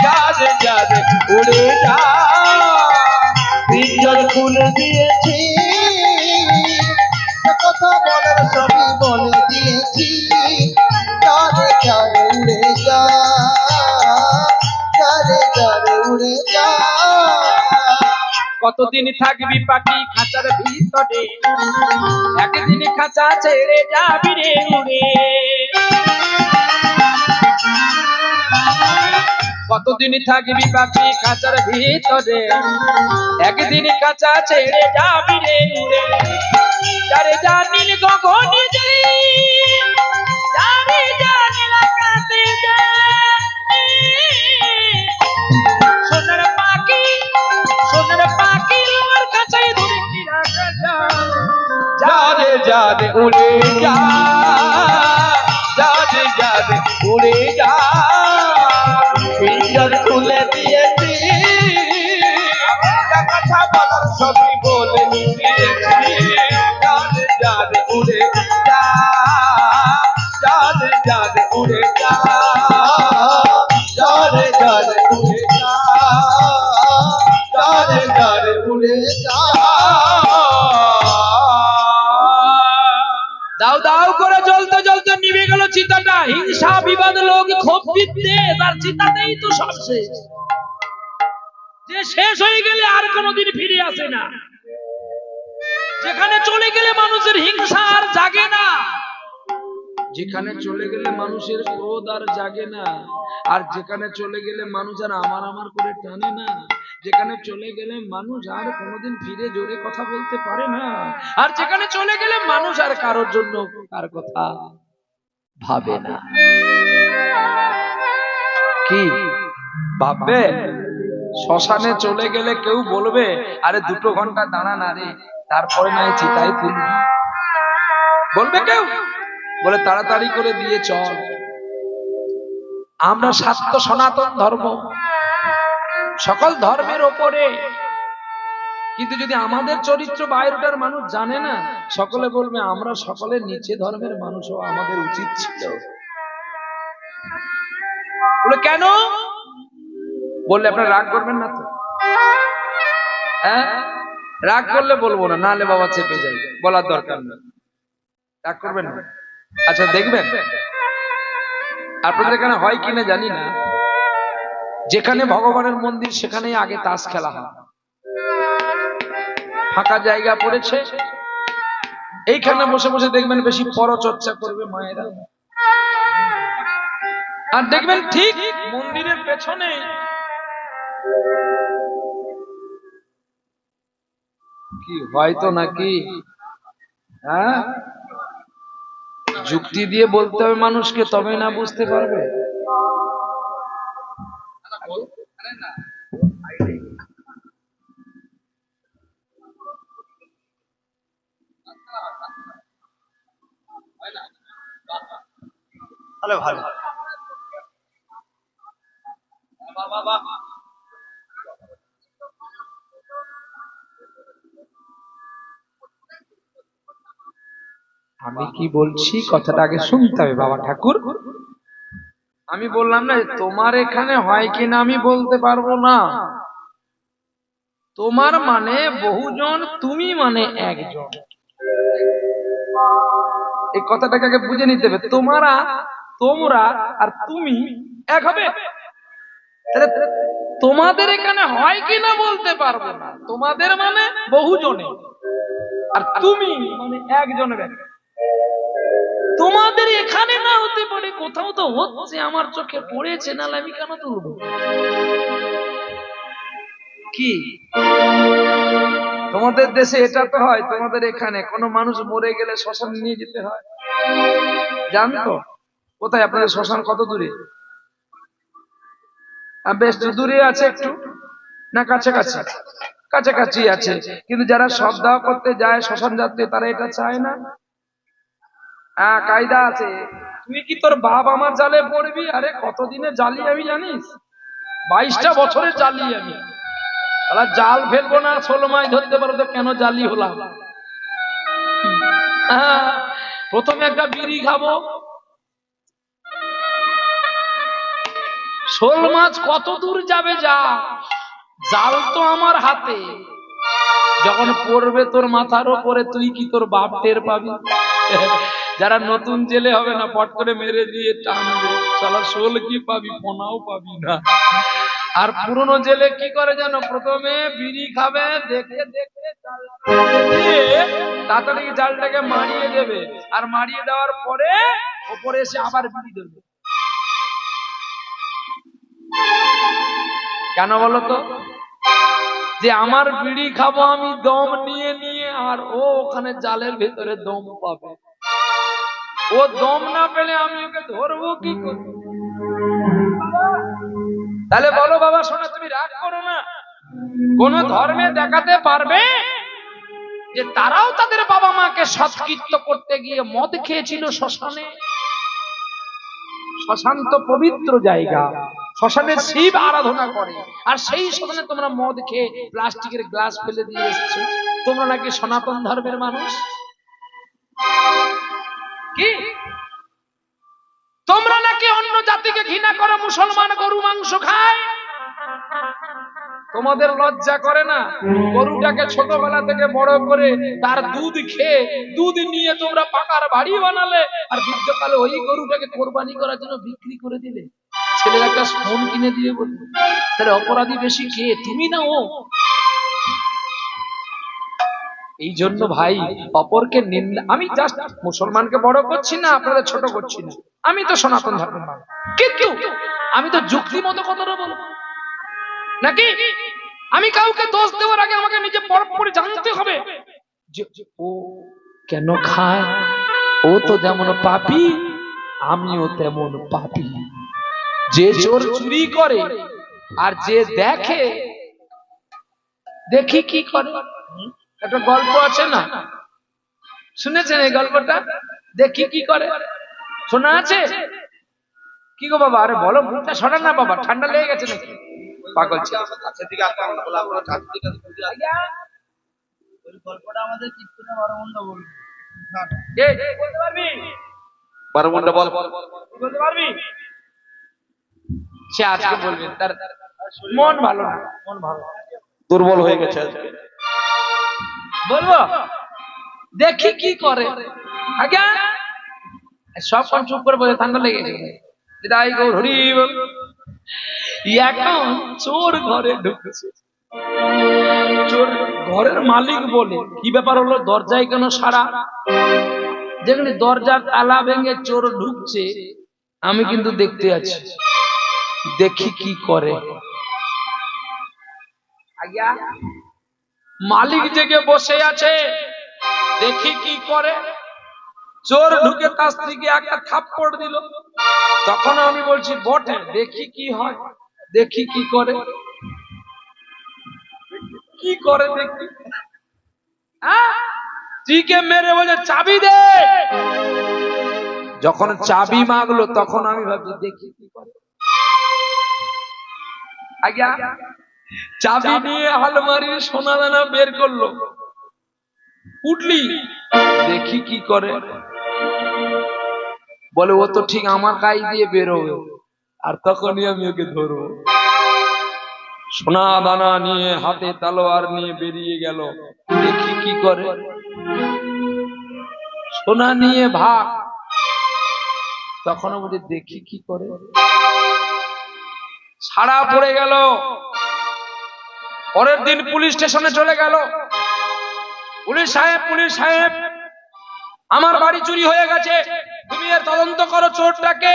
যারে যারে উড়ে যা। পিঞ্জর খুলে দিয়েছি, যে কথা বলার সবই বলে দিয়েছি। যারে যারে উড়ে যা, যারে যারে উড়ে যা। কতদিন থাকবি পাখি খাঁচার ভিতরে, একদিন খাঁচা ছেড়ে যাবি রে উড়ে। কতদিন থাকবি পাখি খাঁচার ভিতরে, একদিন খাঁচা ছেড়ে যাবি রে উড়ে। যারে জানিল গগনে যাই, যারে জানিল আকাশে যাই। সোনার পাখি, সোনার পাখি আমার কাছে ধরে কি রাখা যায়। যারে যারে উড়ে যা, যারে যারে উড়ে যা। পিঞ্জর খুলে দিয়েছি, যা কথা বলার সবই বলে দিয়েছি। যারে যারে উড়ে যা, যারে যারে উড়ে যা। যারে যারে উড়ে যা, যারে যারে উড়ে যা। দাও দাও করে জ্বলতে জ্বলতে নিভে গেল চিতাটা। হিংসা বিবাদ লোক ক্ষোভ বিদ্বেষ, আর চিতাতেই তো সব শেষ। যে শেষ হয়ে গেলে আর কোনোদিন ফিরে আসে না। যেখানে চলে গেলে মানুষের হিংসা আর জাগে না, যেখানে চলে গেলে মানুষের ক্রোধ আর জাগে না, আর যেখানে চলে গেলে মানুষ আর আমার আমার করে টানে না, যেখানে চলে গেলে মানুষ আর কোনোদিন ফিরে জোরে কথা বলতে পারে না, আর যেখানে চলে গেলে মানুষ আর কারোর জন্য কার কথা ভাবে না। কি ভাববে? শ্মশানে চলে গেলে কেউ বলবে, আরে 2 ঘন্টা দাঁড়া না রে, তারপরে নাই চিতায় তুলবি। বলবে কেউ? বলে তাড়াতাড়ি করে দিয়ে চল। আমরা সত্য সনাতন ধর্ম, সকল ধর্মের ওপরে। কিন্তু যদি আমাদের চরিত্র বাইরেটার মানুষ জানে না, সকলে বলবে আমরা সকলে নিচে ধর্মের মানুষ, আমাদের উচিত ছিল। বলে কেন? বললে আপনারা রাগ করবেন না তো? হ্যাঁ, রাগ করলে বলবো না, নালে বাবা চেপে যাই, বলার দরকার নেই। রাগ করবেন না? আচ্ছা দেখবেন, আপনাদের এখানে হয় কিনা জানি না, যেখানে ভগবানের মন্দির সেখানেই আগে তাস খেলা হয়। ফাঁকা জায়গা পড়েছে, এইখানে বসে বসে দেখবেন বেশি পরচর্চা করবে মায়েরা। আর দেখবেন ঠিক মন্দিরের পেছনে কি হয়তো নাকি, হ্যাঁ, যুক্তি দিয়ে বলতে হবে মানুষকে, তবে না বুঝতে পারবে। তাহলে ভালো। আমি কি বলছি কথাটা আগে শুনতে হবে বাবা ঠাকুর। আমি বললাম না তোমার এখানে হয় কিনা আমি বলতে পারবো না। তোমার মানে বহুজন, তুমি মানে একজন, এই কথাটাকে আগে বুঝে নিতে হবে। তোমরা আর তুমি এক হবে। তাহলে তোমাদের এখানে হয় কিনা বলতে পারবো না। তোমাদের মানে বহুজনে, আর তুমি মানে একজনের। তোমাদের এখানে না হতে পারে, কোথাও তো হচ্ছে, আমার চোখে পড়েছে, নাহলে আমি কেন তুলবো? কি তোমাদের দেশে এটা তো হয়? তোমাদের এখানে কোনো মানুষ মরে গেলে শ্মশান নিয়ে যেতে হয়, জানতো? কোথায় আপনাদের শ্মশান? কত দূরে? বেশ দূরে আছে একটু, না কাছাকাছি? কাছাকাছি আছে, কিন্তু যারা সদ্দাহ করতে যায় শ্মশান যাত্রী, তারা এটা চায় না। হ্যাঁ, কায়দা আছে। তুই কি তোর বাপ আমার জালে পড়বি? আরে কতদিনে জালি আমি জানিস? 22টা বছরের জালি আমি। তাহলে জাল ফেলবো না, 16 মাছ ধরতে পারো তো কেন জালি হলাম? হ্যাঁ, প্রথমে একটা বিড়ি খাবো। শোল মাছ কত দূর যাবে? যা, জাল তো আমার হাতে। যখন পড়বে তোর মাথার উপরে, তুই কি তোর বাপ টের পাবি? যারা নতুন জেলে হবে না, পট করে মেরে দিয়ে টানবে, শালা শোল কি পাবি? পোনাও পাবি না। আর পুরনো জেলে কি করে জানো? প্রথমে বিড়ি খাবে, দেখে দেখে তাড়াতাড়ি জালটাকে মারিয়ে দেবে, আর মারিয়ে দেওয়ার পরে ওপরে এসে আবার বিড়ি দেবে। কেন বলো তো? যে আমার বিড়ি খাবো আমি দম নিয়ে নিয়ে, আর ও ওখানে জালের ভেতরে দম পাবে। ও দম না পেলে আমি ওকে ধরবো কি করে? তাহলে বলো বাবা, শোনো, তুমি রাগ করো না। কোন ধর্মে দেখাতে পারবে যে তারাও তাদের বাবা মাকে সৎকৃত্য করতে গিয়ে মদ খেয়েছিল শ্মশানে? শ্মশান তো পবিত্র জায়গা, শ্মশানে শিব আরাধনা করে, আর সেই শ্মশানে তোমরা মদ খেয়ে প্লাস্টিকের গ্লাস ফেলে দিয়ে এসছো। তোমরা নাকি সনাতন ধর্মের মানুষ? কি তোমরা নাকি অন্য জাতিকে ঘৃণা করো? মুসলমান গরু মাংস খায়, তোমাদের লজ্জা করে না? গরুটাকে ছোটবেলা থেকে বড় করে তার দুধ খেয়ে, দুধ নিয়ে তোমরা পাকার বাড়ি বানালে, আর বৃদ্ধকালে ওই গরুটাকে কোরবানি করার জন্য বিক্রি করে দিলে, ছেলের একটা ফোন কিনে দিয়ে বলবে। তাহলে অপরাধী বেশি কে, তুমি না ও? এই জন্য ভাই, অপরকে নিন্দা, আমি জাস্ট মুসলমানকে বড় করছি না, আপনাদের ছোট করছি না। আমি তো সনাতন ধর্ম, কিন্তু আমি তো যুক্তি মতো কথাটা বলবো নাকি? আমি কাউকে দোষ দেওয়ার আগে আমাকে নিজে পরপরে জানতে হবে যে ও কেন খায়। ও তো যেমন পাপী, আমিও তেমন পাপী। যে চোর চুরি করে, আর যে দেখে, দেখি কি করে। একটা গল্প আছে না, শুনেছেন এই গল্পটা? দেখি কি করে, শোনা আছে? কি গো বাবা? আরে বলো, মুখটা সরান না বাবা, ঠান্ডা লেগে গেছে নাকি? পাগল ছিল। আচ্ছা দিকে আসতে আমরা বলে আপনারা চার দিকে ওই গল্পটা আমাদের কীর্তনে বারমুন্ডা বলবে। এই বলতে পারবি? বারমুন্ডা বল, বলতে পারবি? সে আজকে বলবে, তার মন ভালো না, মন ভালো না। দুর্বল হয়ে গেছে আজকে। বলবো? দেখি কি করে। আগে সব কোন চুপ করে বসে, ঠান্ডা লেগে গেছে। বিদায় গৌর হরি বল। এখন চোর ঘরে ঢুকেছে। চোর ঘরের মালিক বলে, কি ব্যাপার হলো, দরজায় কেন সাড়া? যেখানে দরজার তালা ভেঙে চোর ঢুকছে, আমি কিন্তু দেখতে আছি। দেখি কি করে। আজ্ঞা, মালিক জেগে বসে আছে, দেখি কি করে। চোর ঢুকে তার স্ত্রীকে একটা থাপ্পড় দিল। তখন আমি বলছি বটে, দেখি কি হয়, দেখি কি করে। কি করে দেখি? স্ত্রীকে মেরে বলে চাবি দে। যখন চাবি মাগলো তখন আমি ভাবছি দেখি কি করে। আজ্ঞা চাবি নিয়ে আলমারির সোনা দানা বের করলো, উঠলি দেখি কি করে, বলে ও তো ঠিক আমার কাজ দিয়ে বেরোবে, আর তখনই আমি ওকে ধরবো। সোনা দানা নিয়ে হাতে তলোয়ার নিয়ে বেরিয়ে গেল, দেখি কি করে, সোনা নিয়ে ভাগ, তখন বলি দেখি কি করে, ছাড়া পড়ে গেল। পরের দিন পুলিশ স্টেশনে চলে গেল, পুলিশ সাহেব আমার বাড়ি চুরি হয়ে গেছে, তুমি এর তদন্ত করো, চোরটাকে।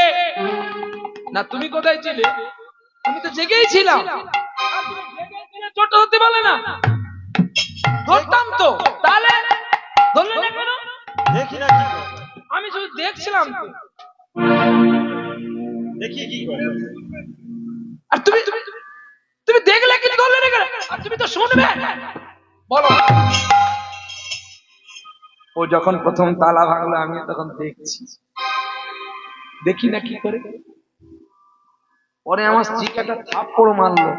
না তুমি কোথায় ছিলে? তুমি তো জেগেই ছিলাম। চোরটা হতে পারলে না? ধরতাম তো, তাহলে ধরলে না কেন? দেখি না কি করে। আমি শুধু দেখছিলাম তো। দেখি কি করে। আর তুমি তুমি দেখলে কি ধরলে না কেন? আর তুমি তো শুনবে, বলো। ও যখন প্রথম তালা ভাঙলো আমি তখন দেখছি, দেখি না কি করে। পরে আমার স্ত্রীকে একটা থাপ্পড় মারলো,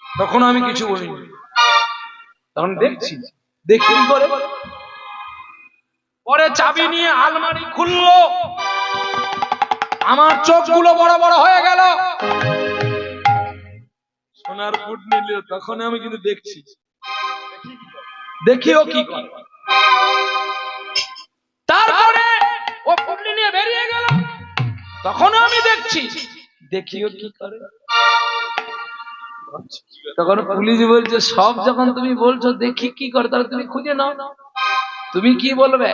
তখন আমি কিছু বলিনি, তখন দেখছি দেখি কি করে। পরে চাবি নিয়ে আলমারি খুললো, আমার চোখগুলো বড় বড় হয়ে গেল, সোনার ফুট নিল, তখন আমি কিন্তু দেখছি, দেখিও কি করে। তারপরে ও ফুটলি নিয়ে বেরিয়ে গেল, তখনও আমি দেখছি, দেখিও কি করে। তখন পুলিশ বলছে সব যখন তুমি বলছো দেখি কি করে, তাহলে তুমি খুঁজে নাও। তুমি কি বলবে?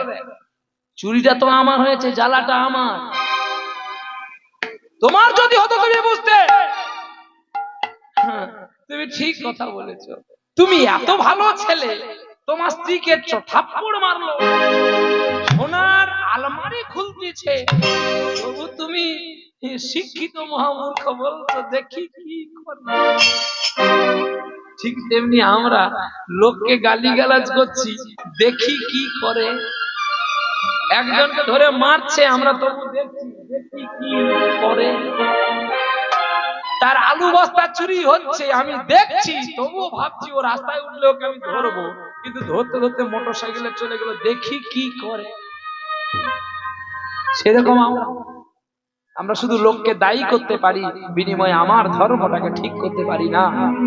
চুরিটা তো আমার হয়েছে, জ্বালাটা আমার। তোমার যদি হতো তুমি বুঝতে। তুমি ঠিক কথা বলেছো, তুমি এত ভালো ছেলে, তোমার স্ত্রীকে থাপ্পড় মারলো, সোনার আলমারি খুলতেছে, তবু তুমি শিক্ষিত মহামূর্খ বলছো দেখি কি করে। ঠিক তেমনি আমরা লোককে গালিগালাজ করছি, দেখি কি করে। একজনকে ধরে মারছে, আমরা তবু দেখছি দেখি কি করে। তার আলু বস্তা চুরি হচ্ছে, আমি দেখছি, তবুও ভাবছি ও রাস্তায় উঠলে ওকে আমি ধরবো, কিন্তু ধরতে ধরতে মোটর সাইকেলে চলে গেল, দেখি কি করে। সেরকম আমরা শুধু লোককে দায়ী করতে পারি, বিনিময়ে আমার ধর্মটাকে ঠিক করতে পারি না।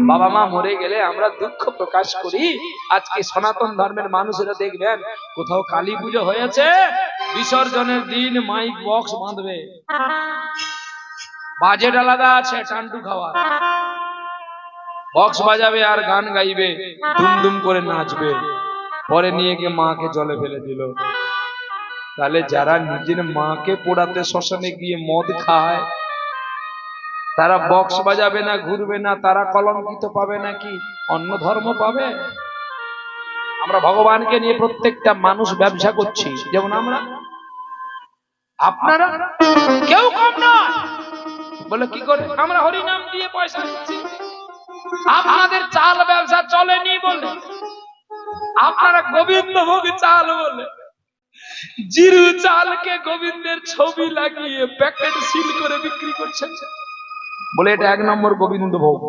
বাবা মা মরে গেলে আমরা দুঃখ প্রকাশ করি। আজকে সনাতন ধর্মের মানুষেরা দেখবেন কোথাও কালী পুজো হয়েছে, বিসর্জনের দিন মাইক বক্স বাঁধবে, বাজেট আলাদা আছে, টান্টু খাওয়া, বক্স বাজাবে আর গান গাইবে, দুমদুম করে নাচবে, পরে নিয়ে গিয়ে মাকে জলে ফেলে দিল। তাহলে যারা নিজের মাকে পোড়াতে শ্মশানে গিয়ে মদ খায়, তারা বক্স বাজাবে না, ঘুরবে না, তারা কলঙ্কিত পাবে নাকি অন্য ধর্ম পাবে? আমরা ভগবানকে নিয়ে প্রত্যেকটা মানুষ ব্যবসা করছি, যেমন আমরা, আপনারা কেউ কম নয়। বলে কি করে? আমরা হরিনাম দিয়ে পয়সা দিচ্ছি, আপনাদের চাল ব্যবসা চলেনি বলে আপনারা গোবিন্দ ভোগ চাল বলে জিরু চালকে গোবিন্দের ছবি লাগিয়ে প্যাকেট সিল করে বিক্রি করছেন, বলে এটা 1 নম্বর গোবিন্দ ভোগ।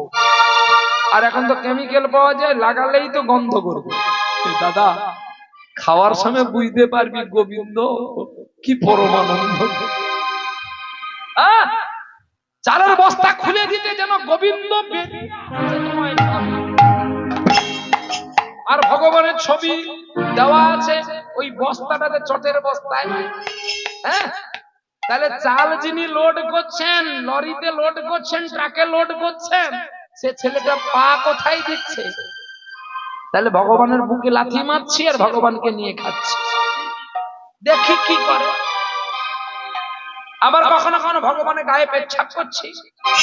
আর এখন তো কেমিক্যাল পাওয়া যায়, লাগালেই তো গন্ধ করবে। দাদা খাওয়ার সময় বুঝতে পারবি গোবিন্দ কি পরমানন্দ। চালের বস্তা খুলে দিতে যেন গোবিন্দ বেরিয়ে আসছে তোমায় ভাবে। আর ভগবানের ছবি দেওয়া আছে ওই বস্তাটাতে, চটের বস্তায়। হ্যাঁ, তাহলে চাল যিনি লোড করছেন, লরিতে লোড করছেন, ট্রাকে লোড করছেন, সে ছেলেটা পা কোথায় দিচ্ছে? তাহলে ভগবানের বুকে লাথি মারছি আর ভগবানকে নিয়ে খাচ্ছি, দেখি কি করে। আবার কখনো কখনো ভগবানের গায়ে পেচ্ছাপ করছি,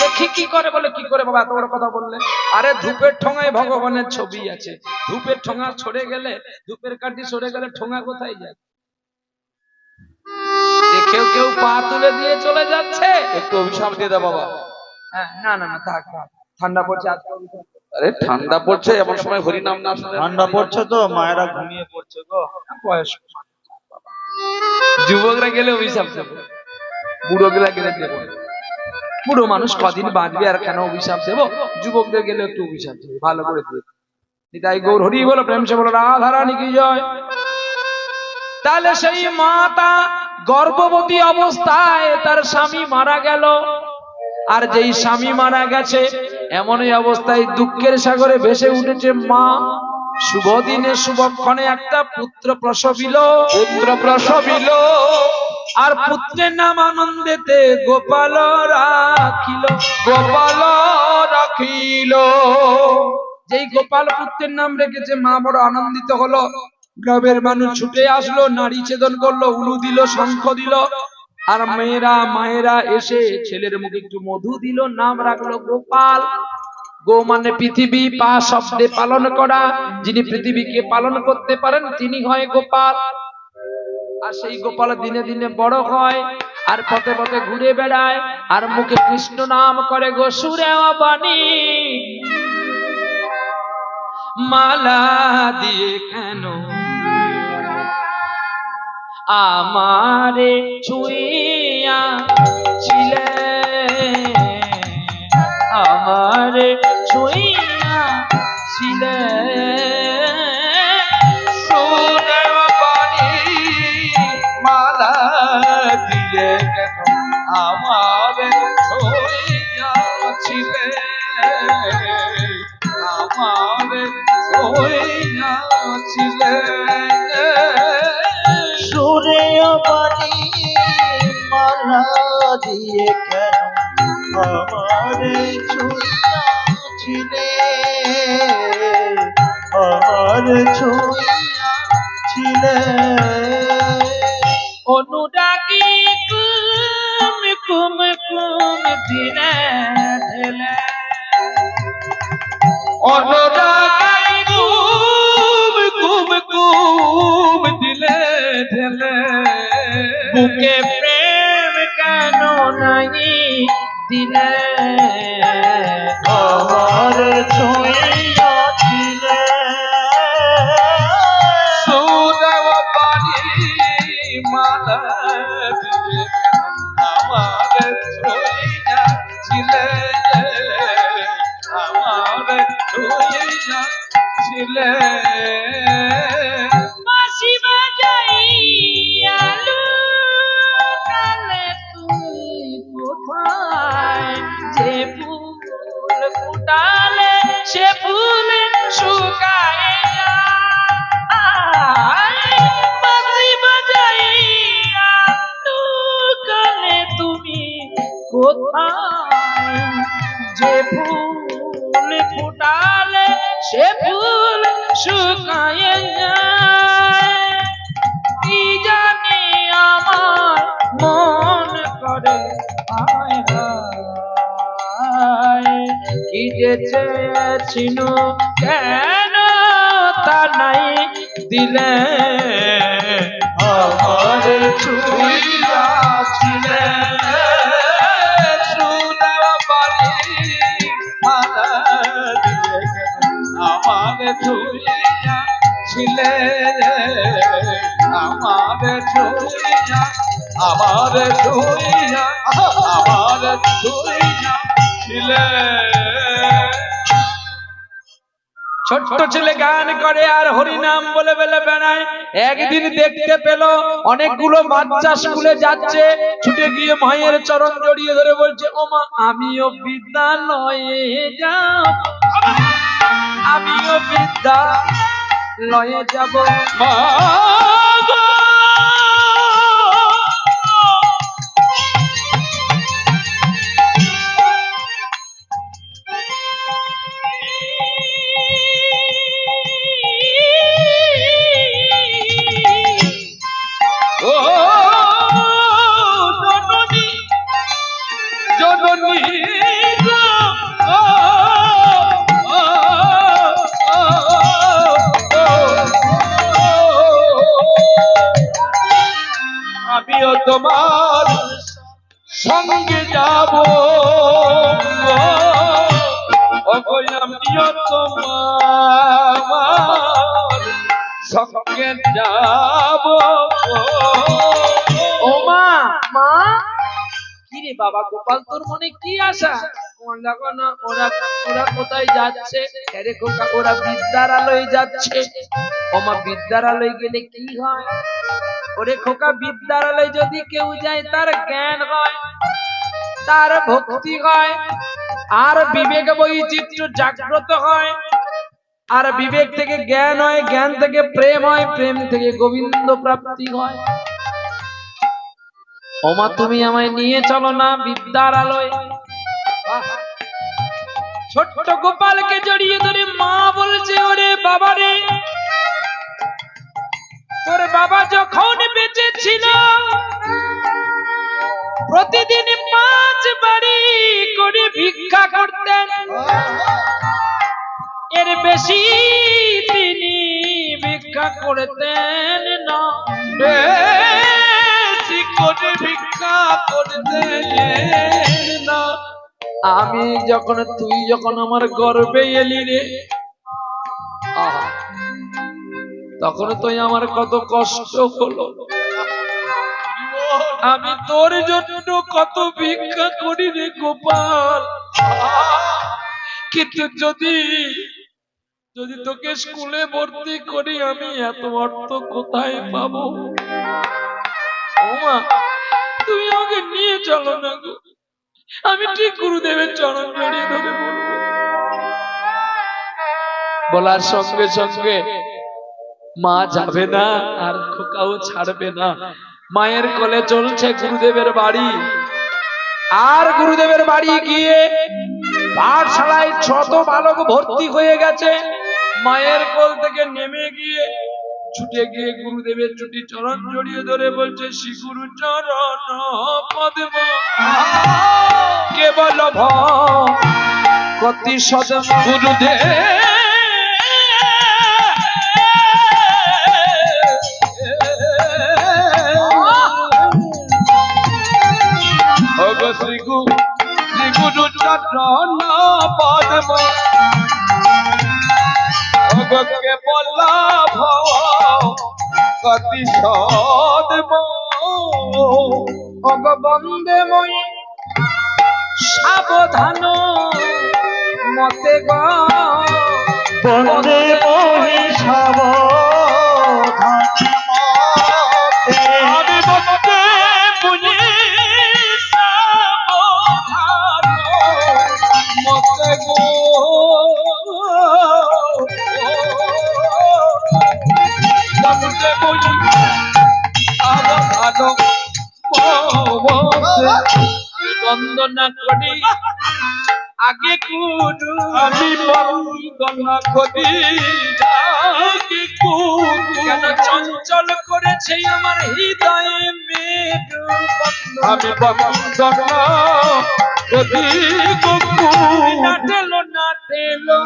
দেখি কি করে। বলে কি করে বাবা এত বড় কথা বললে? আরে ধূপের ঠোঙায় ভগবানের ছবি আছে, ধূপের ঠোঙা সরে গেলে, ধূপের কাঠি সরে গেলে ঠোঙা কোথায় যায়? কেউ কেউ পা তুলে দিয়ে চলে যাচ্ছে। একটু অভিশাপ দিয়ে দাও বাবা। না না না, থাক থাক, ঠান্ডা পড়ছে। আরে ঠান্ডা পড়ছে, এমন সময় হরিনাম না শুনে? ঠান্ডা পড়ছে তো, মায়েরা ঘুমিয়ে পড়ছে গো। বয়স যুবকরা গেলে অভিশাপ দেবো, বুড়োগুলা গেলে দেবো না। বুড়ো মানুষ কদিন বাঁচবে আর কেন অভিশাপ দেবো, যুবকদের গেলে একটু অভিশাপ দেবো, ভালো করে দেবো। তাই গৌর হরি বলো, প্রেম সে বলো রাধা রানী কি জয়। তাহলে সেই মাতা গর্ভবতী অবস্থায় তার স্বামী মারা গেল, আর যেই স্বামী মারা গেছে এমনই অবস্থায় দুঃখের সাগরে ভেসে উঠেছে মা। শুভ দিনে শুভক্ষণে একটা পুত্র প্রসবিল, আর পুত্রের নাম আনন্দেতে গোপাল রাখিল। যেই গোপাল পুত্রের নাম রেখেছে মা বড় আনন্দিত হলো। গ্রামের মানুষ ছুটে আসলো, নারী ছেদন করলো, উলু দিল, শঙ্খ দিল, আর মায়েরা এসে ছেলের মুখে একটু মধু দিল, নাম রাখলো গোপাল। গো মানে পৃথিবী, পা শব্দে পালন করা, যিনি পৃথিবীকে পালন করতে পারেন তিনি হয় গোপাল। আর সেই গোপাল দিনে দিনে বড় হয়, আর পথে পথে ঘুরে বেড়ায়, আর মুখে কৃষ্ণ নাম করে গো সুরে বাণী। মালা দিয়ে কেন আমারে ছুঁইয়া ছিলে, আমারে ছুঁইয়া ছিলে, মালা দিয়ে কেন আমারে ছুঁইয়াছিলে, আমারে ছুঁইয়াছিলে। সুরে বাণী মালা দিয়ে কেন আমারে ছুঁইয়াছিলে, আমারে ছুঁইয়াছিলে। অনুরাগী কুম কুম কুম দিনে ঢেলে, অনুরাগী কুম কুম কুম দিলে ঢেলে, বুকে প্রেম কেন নাই দিলে, আমারে ছুঁইয়াছিলে। সুদেব বাণী মালা দিয়ে আমারে ছুঁইয়াছিলে, আমারে ছুঁইয়াছিলে। বাঁশি বাজাইয়া লুকালে তুমি কোথায়, যে ফুল ফুটালে সে ফুল শুকায় যায়। বাঁশি বাজাইয়া লুকালে তুমি কোথায়, যে ফুল ফুটালে সে ফুল শুকায় যায়। কি জানি আমার মন করে হায় হায়, কি যে চেয়েছিল কেন তা নাই দিলে, আমারে ছুঁইয়াছিলে। সুদেব বাণী মালা দিয়ে আমারে ছুঁইয়াছিলে, আমারে ছুঁইয়া, আমারে ছুঁইয়া, আমারে ছুঁইয়াছিলে। ছোট্ট ছেলে গান করে আর হরিনাম বলে বলে বেড়ায়। একদিন দেখতে পেল অনেকগুলো বাচ্চা স্কুলে যাচ্ছে, ছুটে গিয়ে মায়ের চরণ জড়িয়ে ধরে বলছে, ও মা আমিও বিদ্যালয়ে যাব, আমিও বিদ্যালয়ে যাব। মা গো, ও জননী, জননী গো, ও, ও, ও, ও, আমিও তোমার সঙ্গে যাব, আমিও তোমার সঙ্গে যাব। ও মা, মা কি রে বাবা গোপাল, তোর মনে কি আশা? দেখো না ওরা ওরা কোথায় যাচ্ছে? আরে খোকা, ওরা বিদ্যালয়ে যাচ্ছে। ও মা, বিদ্যালয়ে গেলে কি হয়? ওরে খোকা, বিদ্যালয়ে যদি কেউ যায় তার জ্ঞান হয়, তার ভক্তি হয়, আর বিবেক বৈচিত্র্য জাগ্রত হয়, আর বিবেক থেকে জ্ঞান হয়, জ্ঞান থেকে প্রেম হয়, প্রেম থেকে গোবিন্দ প্রাপ্তি হয়। ওমা, তুমি আমায় নিয়ে চলো না বিদ্যালয়ে। ছোট্ট গোপালকে জড়িয়ে ধরে মা বলছে, ওরে বাবা রে, তোর বাবা যখন বেঁচে ছিল প্রতিদিন 5 বাড়ি করে ভিক্ষা করতেন, এর বেশি তিনি ভিক্ষা করতেন না, বেশি করে ভিক্ষা করতেন না। আমি যখন, তুই যখন আমার গর্ভে এলি রে, তখন তুই আমার কত কষ্ট হলো। আমি তোর জন্য কত ভিক্ষা করি রে গোপাল। কিন্তু যদি তোকে স্কুলে ভর্তি করি, আমি এত অর্থ কোথায় পাবো? ওমা, তুমি আমাকে নিয়ে চলো না গো, আমি ঠিক গুরুদেবের চরণ জড়িয়ে ধরে বলবো। বলার সঙ্গে সঙ্গে মা যাবে না, আর খোকাও ছাড়বে না। মায়ের কোলে চলছে গুরুদেবের বাড়ি। আর গুরুদেবের বাড়ি গিয়ে পাঠশালায় 6 বালক ভর্তি হয়ে গেছে। মায়ের কোল থেকে নেমে গিয়ে ছুটে গিয়ে গুরুদেবের চুটি চরণ জড়িয়ে ধরে বলছে, শ্রী গুরু চরণ পদ্ম কেবল ভক্তি সদম গুরুদেব। শ্রী গুরু চরণ পদ্ম কেবল ভক্তি সদম। বন্দে মই সাবধান মতে গো, বন্দে মই সাবধান মতে। আমি বন্দে বুঝি সাবধান মতে গো, বন্দে বুঝি সাবধান মতে। বন্দনা করি আগে গুরু, আমি বন্দনা করি আগে গুরু। কেন চঞ্চল করেছে আমার হৃদয়ে মেরু, আমি বন্দনা করি গুরু। নাটেলো নাটেলো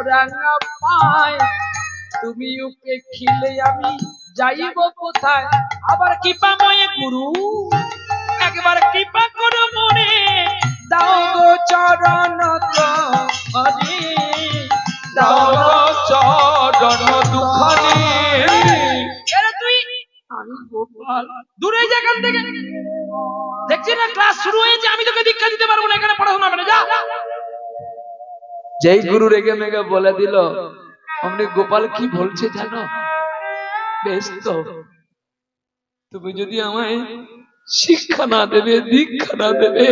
রাঙা পায়, তুমি উপেক্ষিলে আমি যাইব কোথায়? আবার কৃপাময় গুরু, একবার কৃপা করো মনে দাও গো চরণ হরি, দাও গো চরণ দুখানি। তুই, আমি গোপাল, দূরে যা এখান থেকে। দেখছি না ক্লাস শুরু হয়েছে, আমি তোকে দীক্ষা দিতে পারবো না, এখানে পড়াশোনা হবে না, যা। যেই গুরু রেগে মেগে বলে দিল, অমনি গোপাল কি বলছে জানো? বেশ তো, তুমি যদি আমায় শিক্ষা না দেবে, দীক্ষা না দেবে,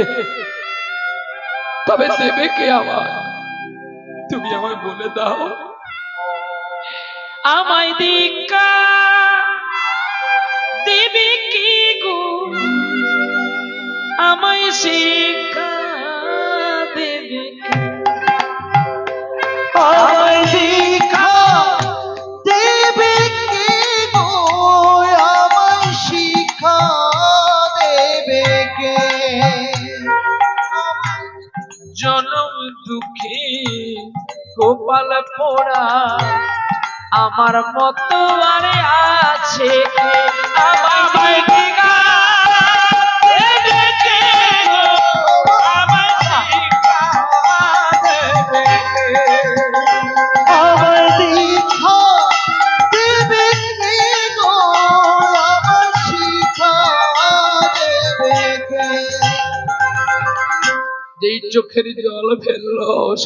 তবে দেবে কে আমায়? তুমি আমায় বলে দাও, আমায় দীক্ষা দেবে কি গো? আমায় শিক্ষা দেবে কে? আমায় দীক্ষা দেবে কে গো? আমায় শিক্ষা দেবে কে? জনম দুঃখী গোপাল পোড়া আমার মতো আরে আছে কে? আমায় দীক্ষা দেবে কে গো? আমায় শিক্ষা দেবে কে? আমায় দীক্ষা দেবে চোখের জল ফেললো